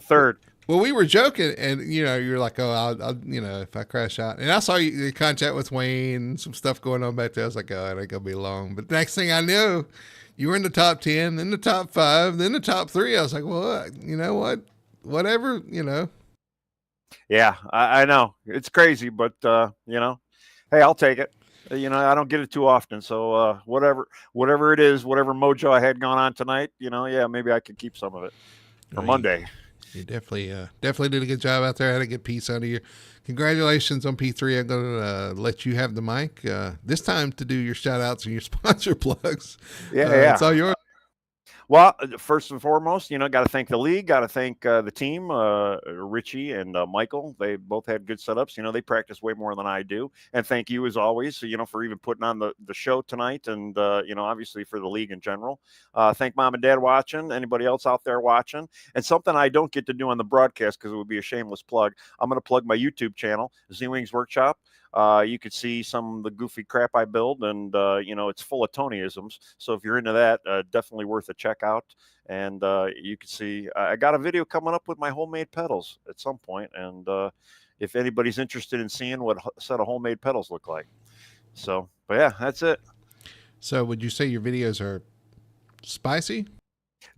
third. Well, we were joking, and you're like, "Oh, I'll if I crash out." And I saw you contact with Wayne, some stuff going on back there. I was like, "Oh, it ain't gonna be long." But next thing I knew, you were in the top 10, then the top 5, then the top 3. I was like, "Well, you know what? Whatever, Yeah, I know it's crazy, but hey, I'll take it. I don't get it too often, so whatever it is, whatever mojo I had going on tonight, yeah, maybe I could keep some of it for Monday. You definitely did a good job out there. Had a good piece out of you. Congratulations on P3. I'm going to let you have the mic this time to do your shout outs and your sponsor plugs. Yeah. It's all yours. Well, first and foremost, got to thank the league, got to thank the team, Richie and Michael. They both had good setups. They practice way more than I do. And thank you, as always, for even putting on the show tonight and, obviously for the league in general. Thank Mom and Dad watching, anybody else out there watching. And something I don't get to do on the broadcast because it would be a shameless plug. I'm going to plug my YouTube channel, Z-Wings Workshop. You could see some of the goofy crap I build, and it's full of Tonyisms. So if you're into that, definitely worth a check out. And you can see I got a video coming up with my homemade pedals at some point, and if anybody's interested in seeing what a set of homemade pedals look like. So, but yeah, that's it. So would you say your videos are spicy?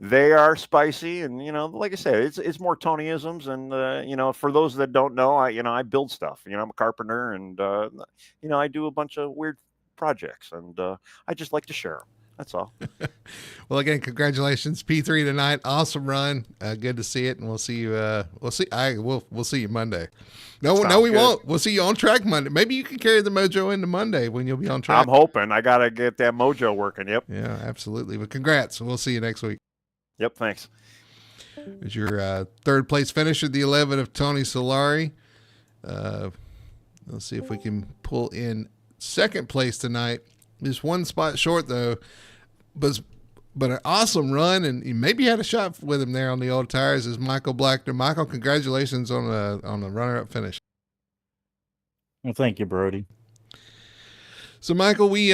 They are spicy, and like I said, it's more Tonyisms, and for those that don't know, I build stuff. I'm a carpenter, and I do a bunch of weird projects, and I just like to share them. That's all. Well, again, congratulations, P3 tonight. Awesome run. Good to see it, and we'll see you. We'll see you Monday. No, we won't. We'll see you on track Monday. Maybe you can carry the mojo into Monday when you'll be on track. I'm hoping. I gotta get that mojo working. Yep. Yeah, absolutely. But congrats. We'll see you next week. Yep, thanks. It's your third place finisher, the 11 of Tony Solari. Let's see if we can pull in second place tonight. Just one spot short, though. But an awesome run, and you maybe had a shot with him there on the old tires, is Michael Blackner. Michael, congratulations on the runner-up finish. Well, thank you, Brody. So, Michael, we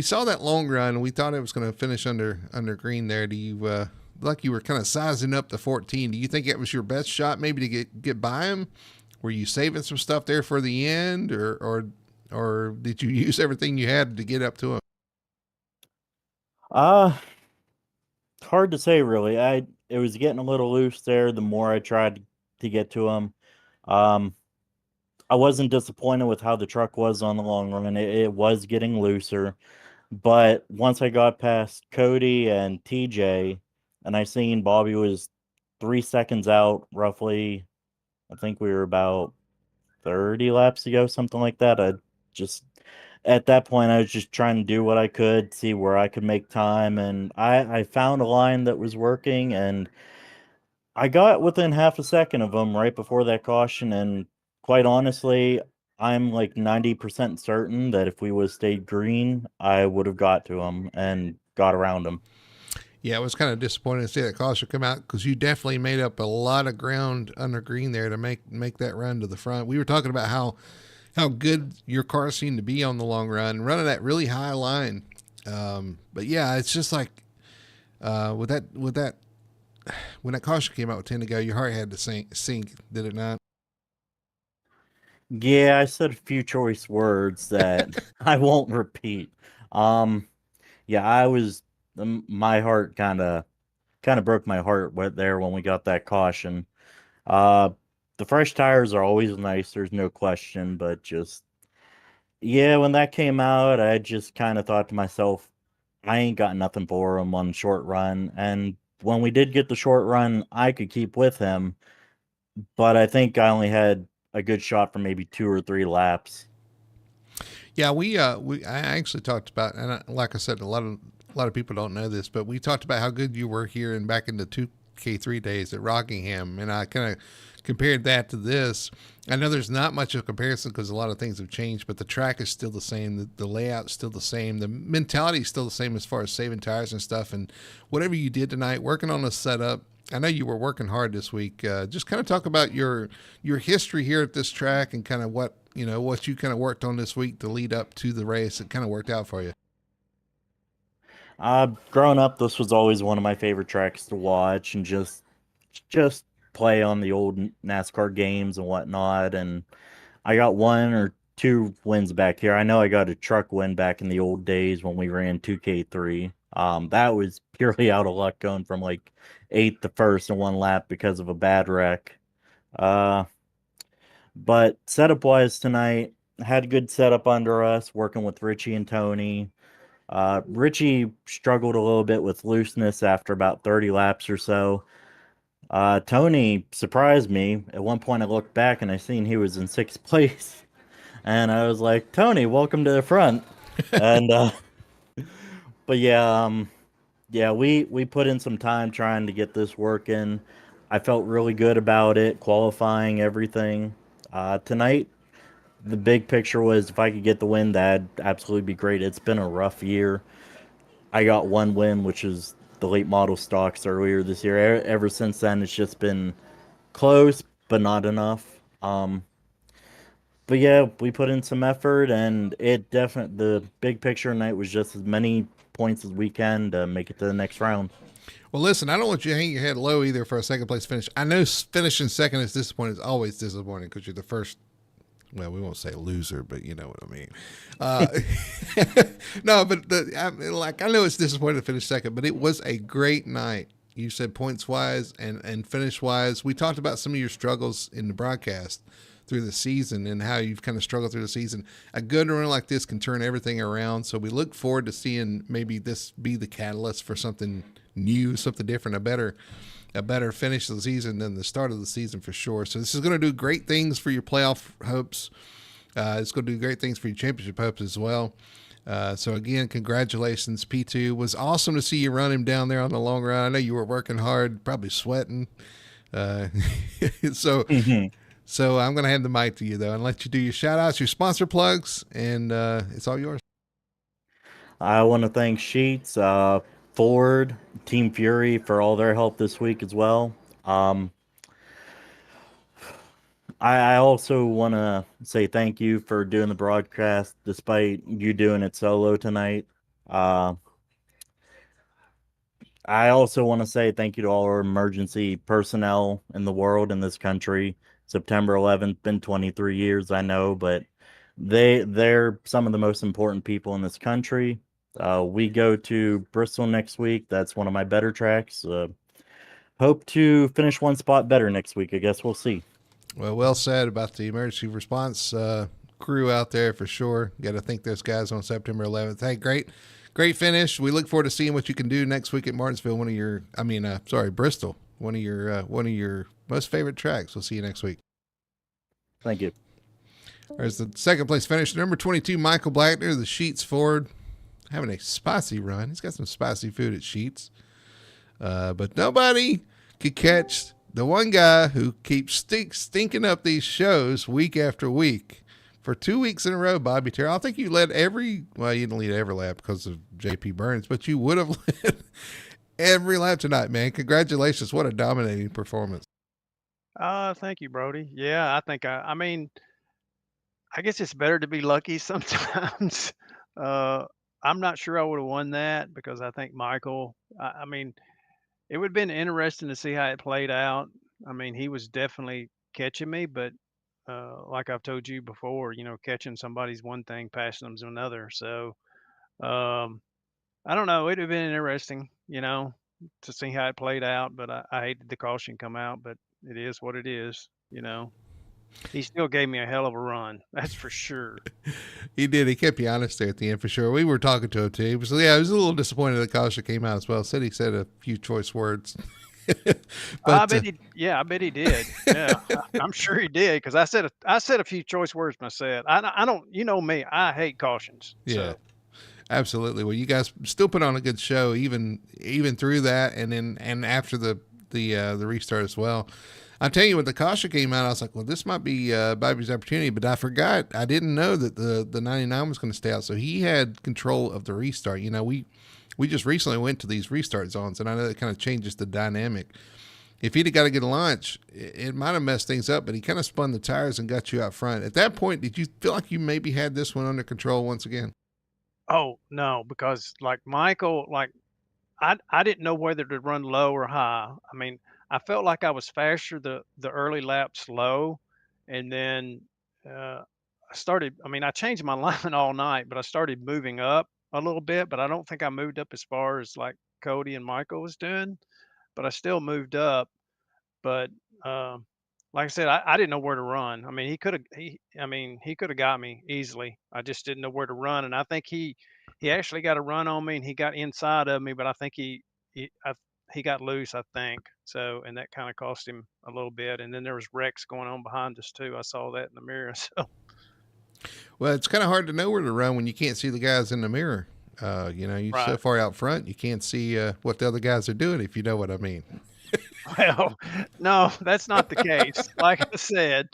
saw that long run, and we thought it was going to finish under green there. Do you like you were kind of sizing up the 14? Do you think it was your best shot maybe to get by him? Were you saving some stuff there for the end, or did you use everything you had to get up to him? Hard to say, really. It was getting a little loose there the more I tried to get to him. I wasn't disappointed with how the truck was on the long run. It was getting looser. But once I got past Cody and TJ, and I seen Bobby was 3 seconds out, roughly, I think we were about 30 laps ago, something like that. At that point, I was just trying to do what I could, see where I could make time. And I found a line that was working, and I got within half a second of him right before that caution, and quite honestly, I'm like 90% certain that if we would have stayed green, I would have got to him and got around him. Yeah, it was kind of disappointing to see that caution come out because you definitely made up a lot of ground under green there to make that run to the front. We were talking about how good your car seemed to be on the long run, running that really high line. But yeah, it's just like with that when that caution came out with 10 to go, your heart had to sink, did it not? Yeah, I said a few choice words that I won't repeat. Yeah, I was my heart kind of broke my heart there when we got that caution. Uh, the fresh tires are always nice, there's no question, but just yeah, when that came out, I just kind of thought to myself, I ain't got nothing for him on short run. And when we did get the short run, I could keep with him, but I think I only had a good shot for maybe 2 or 3 laps. Yeah, I actually talked about, and like I said, a lot of people don't know this, but we talked about how good you were here and back in the 2K3 days at Rockingham, and I kind of compared that to this. I know there's not much of a comparison because a lot of things have changed, but the track is still the same, the layout's still the same, the mentality is still the same as far as saving tires and stuff. And whatever you did tonight, working on the setup, I know you were working hard this week. Just kind of talk about your history here at this track and kind of what you kind of worked on this week to lead up to the race. It kind of worked out for you. Growing up, this was always one of my favorite tracks to watch and just play on the old NASCAR games and whatnot. And I got 1 or 2 wins back here. I know I got a truck win back in the old days when we ran 2K3. That was purely out of luck going from like 8th to 1st in one lap because of a bad wreck. Uh, but setup wise tonight, had a good setup under us, working with Richie and Tony. Richie struggled a little bit with looseness after about 30 laps or so. Tony surprised me. At one point, I looked back and I seen he was in 6th place, and I was like, "Tony, welcome to the front." And but yeah, we put in some time trying to get this working. I felt really good about it, qualifying everything. Tonight, the big picture was if I could get the win, that'd absolutely be great. It's been a rough year. I got 1 win, which is the late model stocks earlier this year. Ever since then, it's just been close, but not enough. But yeah, we put in some effort, and the big picture tonight was just as many points as we can to make it to the next round. Well, listen, I don't want you to hang your head low either for a second place finish. I know finishing second is disappointing. It's always disappointing because you're the first. Well, we won't say loser, but you know what I mean. No, but I know it's disappointing to finish second, but it was a great night. You said points wise and finish wise. We talked about some of your struggles in the broadcast through the season and how you've kind of struggled through the season. A good run like this can turn everything around. So we look forward to seeing maybe this be the catalyst for something new, something different, a better finish of the season than the start of the season for sure. So this is going to do great things for your playoff hopes. It's going to do great things for your championship hopes as well. So again, congratulations, P2. It was awesome to see you run him down there on the long run. I know you were working hard, probably sweating. So I'm going to hand the mic to you though and let you do your shout outs, your sponsor plugs, and it's all yours. I want to thank Sheets, Ford, Team Fury for all their help this week as well. I also want to say thank you for doing the broadcast despite you doing it solo tonight. I also want to say thank you to all our emergency personnel in the world, in this country. September 11th, been 23 years, I know, but they're some of the most important people in this country. We go to Bristol next week. That's one of my better tracks. Hope to finish one spot better next week. I guess we'll see. Well said about the emergency response crew out there for sure. Got to thank those guys on September 11th. Hey, great finish. We look forward to seeing what you can do next week at Martinsville. Bristol. One of your most favorite tracks. We'll see you next week. Thank you. There's the second place finish. Number 22, Michael Blackner, the Sheets Ford, having a spicy run. He's got some spicy food at Sheets. But nobody could catch the one guy who keeps stinking up these shows week after week for 2 weeks in a row, Bobby Terrell. I think you led you didn't lead every lap because of JP Burns, but you would have led every lap tonight, man. Congratulations. What a dominating performance. Thank you, Brody. Yeah, I mean, I guess it's better to be lucky sometimes. uh, I'm not sure I would have won that because I think Michael, I mean, it would have been interesting to see how it played out. I mean, he was definitely catching me, but like I've told you before, catching somebody's one thing, passing them's another. So um, I don't know. It'd have been interesting, to see how it played out. But I hated the caution come out. But it is what it is. He still gave me a hell of a run. That's for sure. He did. He kept you honest there at the end for sure. We were talking to him too. He was a little disappointed the caution came out as well. Said he said a few choice words. But, I bet he did. Yeah, I'm sure he did because I said a few choice words myself. I don't, me, I hate cautions. yeah, So. absolutely. Well, you guys still put on a good show, even through that, and after the restart as well. I'm telling you, when the caution came out, I was like, well, this might be Bobby's opportunity, but I forgot. I didn't know that the 99 was going to stay out, so he had control of the restart. We just recently went to these restart zones, and I know that kind of changes the dynamic. If he'd have got a good launch, it might have messed things up, but he kind of spun the tires and got you out front. At that point, did you feel like you maybe had this one under control once again? Oh no, because like Michael, like I didn't know whether to run low or high. I mean, I felt like I was faster the early laps low, and then I started. I mean, I changed my alignment all night, but I started moving up a little bit. But I don't think I moved up as far as like Cody and Michael was doing. But I still moved up. But like I said, I didn't know where to run. I mean, he could have got me easily. I just didn't know where to run, and I think he actually got a run on me, and he got inside of me, but I think he got loose. I think so, and that kind of cost him a little bit. And then there was wrecks going on behind us too. I saw that in the mirror. So Well, it's kind of hard to know where to run when you can't see the guys in the mirror. You're so right. far out front, you can't see what the other guys are doing, if you know what I mean. Well, no, that's not the case. Like I said,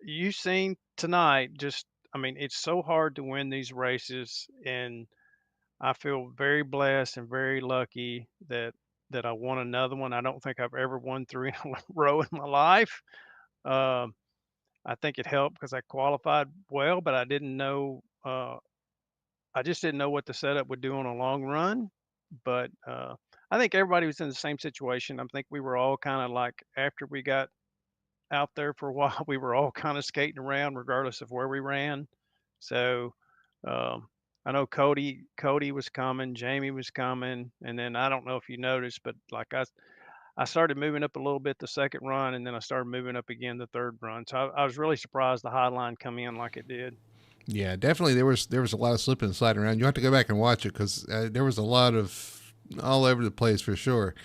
you seen tonight. I mean, it's so hard to win these races, and I feel very blessed and very lucky that I won another one. I don't think I've ever won three in a row in my life. Um, I think it helped because I qualified well, but I didn't know. I just didn't know what the setup would do on a long run. But I think everybody was in the same situation. I think we were all kind of like after we got out there for a while, we were all kind of skating around regardless of where we ran. So um, I know Cody was coming, Jamie was coming, and then I don't know if you noticed, but like I started moving up a little bit the second run, and then I started moving up again the third run. So I was really surprised the high line come in like it did. Yeah, definitely. There was a lot of slipping and sliding around. You have to go back and watch it because there was a lot of all over the place for sure.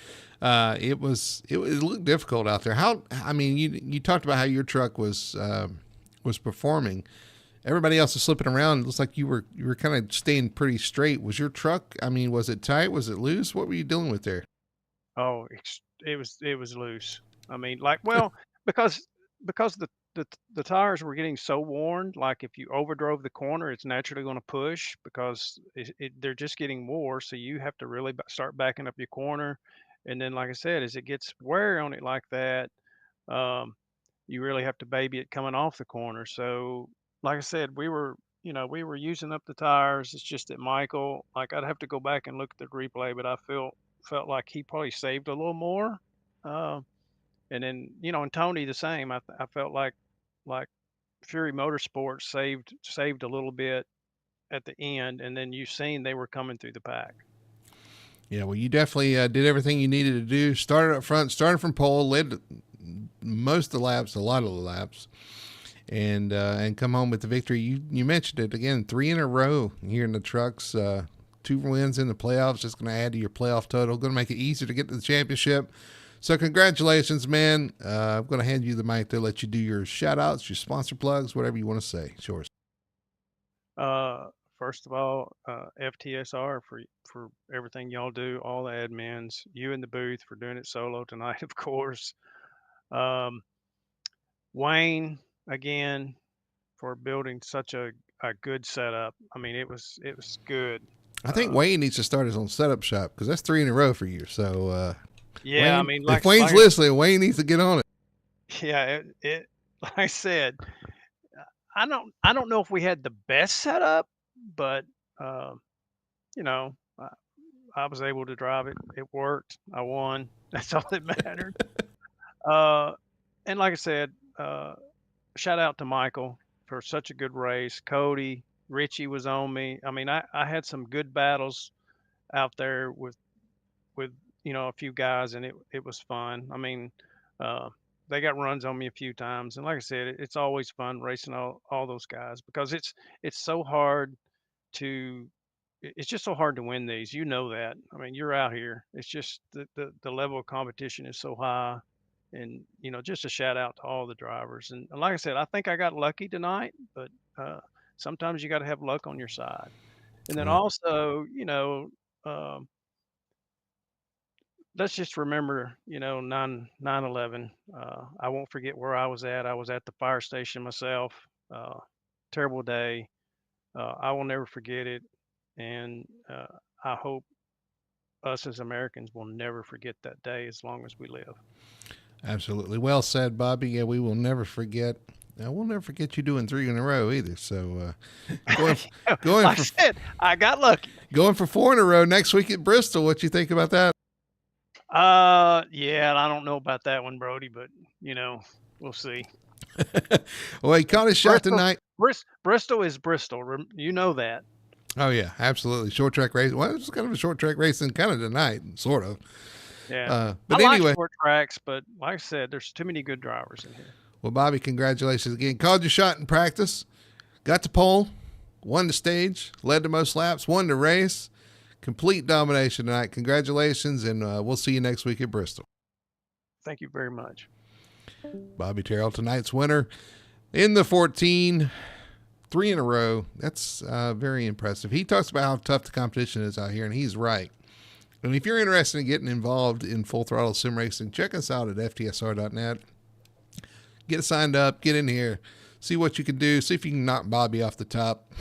It looked difficult out there. I mean, you talked about how your truck was performing. Everybody else is slipping around. It looks like you were kind of staying pretty straight. Was your truck? I mean, was it tight? Was it loose? What were you dealing with there? Oh, it was loose. I mean, like, well, because the tires were getting so worn. Like, if you overdrove the corner, it's naturally going to push because they're just getting wore. So you have to really start backing up your corner. And then, like I said, as it gets wear on it like that, um, you really have to baby it coming off the corner. So, like I said, we were using up the tires. It's just that Michael, like, I'd have to go back and look at the replay, but I felt like he probably saved a little more. Uh, and then, and Tony the same. I felt like Fury Motorsports saved a little bit at the end, and then you've seen they were coming through the pack. Yeah, well, you definitely did everything you needed to do. Started up front, started from pole, led most of the laps, a lot of the laps, and come home with the victory. You mentioned it again, 3 in a row here in the trucks. 2 wins in the playoffs, just going to add to your playoff total. Going to make it easier to get to the championship. So congratulations, man. I'm going to hand you the mic to let you do your shout outs, your sponsor plugs, whatever you want to say. It's yours. first of all, FTSR for everything y'all do, all the admins, you in the booth for doing it solo tonight, of course. Um, Wayne again for building such a good setup. I mean, it was good. I think Wayne needs to start his own setup shop because that's 3 in a row for you. So, Yeah, I Wayne, mean, if Wayne's listening, Wayne needs to get on it. yeah, it like I said, I don't know if we had the best setup, but uh, you know, I was able to drive it. It worked. I won. That's all that mattered. Uh, and like I said, shout out to Michael for such a good race. Cody, Richie was on me. I mean, I had some good battles out there with a few guys, and it was fun. I mean, uh, they got runs on me a few times, and like I said, it's always fun racing all those guys because it's so hard to it's just so hard to win these. You know that. I mean, you're out here. It's just the level of competition is so high. And just a shout out to all the drivers. And like I said, I think I got lucky tonight, but sometimes you got to have luck on your side. And then Right. also, um, let's just remember, 9/11. I won't forget where I was at. I was at the fire station myself. Uh, Terrible day. I will never forget it. And I hope us as Americans will never forget that day as long as we live. Absolutely. Well said, Bobby. Yeah, we will never forget. We'll never forget you doing 3 in a row either. So, going Like I for said, I got lucky. going for 4 in a row next week at Bristol. What you think about that? Yeah, I don't know about that one, Brody, but we'll see. Well, he caught his shot Bristol, tonight. Bristol is Bristol. You know that. Oh yeah, absolutely. Short track race. Well, it's kind of a short track race and kind of tonight, sort of. Yeah. But I anyway, like short tracks, but like I said, there's too many good drivers in here. well, Bobby, congratulations again. Called your shot in practice, got to pole, won the stage, led the most laps, won the race. Complete domination tonight. Congratulations, and we'll see you next week at Bristol. Thank you very much. Bobby Terrell, tonight's winner in the 14, 3 in a row. That's very impressive. He talks about how tough the competition is out here, and he's right. And if you're interested in getting involved in full throttle sim racing, check us out at FTSR.net. Get signed up, get in here, see what you can do, see if you can knock Bobby off the top.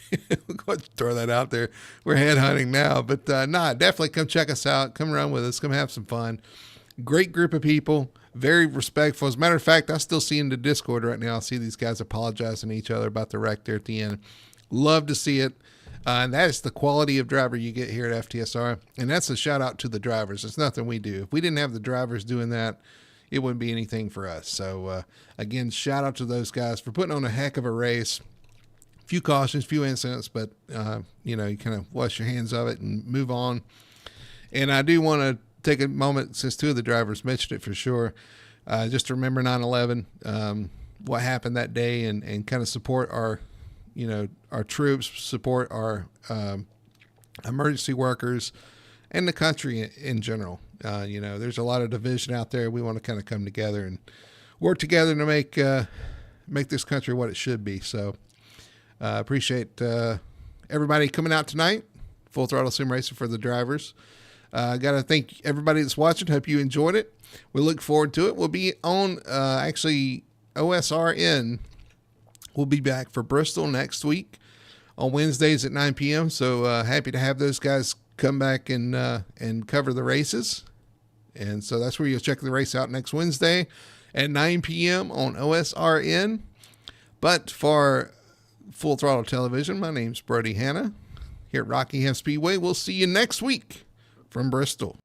Go ahead and throw that out there. We're headhunting now, but definitely come check us out. Come run with us. Come have some fun. Great group of people, very respectful. As a matter of fact, I still see in the Discord right now, I see these guys apologizing to each other about the wreck there at the end. Love to see it. And that is the quality of driver you get here at FTSR. And that's a shout out to the drivers. It's nothing we do. If we didn't have the drivers doing that, it wouldn't be anything for us. So, again, shout out to those guys for putting on a heck of a race. Few cautions, few incidents, but, you kind of wash your hands of it and move on. And I do want to take a moment, since 2 of the drivers mentioned it for sure, just to remember 9/11, what happened that day, and kind of support our troops, support our emergency workers, and the country in general. There's a lot of division out there. We want to kind of come together and work together to make this country what it should be. So appreciate everybody coming out tonight. Full Throttle Sim Racing for the drivers. Got to thank everybody that's watching. Hope you enjoyed it. We look forward to it. We'll be on actually OSRN. We'll be back for Bristol next week on Wednesdays at 9 p.m. So happy to have those guys come back and cover the races. And so that's where you'll check the race out next Wednesday at 9 p.m. on OSRN. But for Full Throttle Television, my name's Brody Hanna here at Rockingham Speedway. We'll see you next week from Bristol.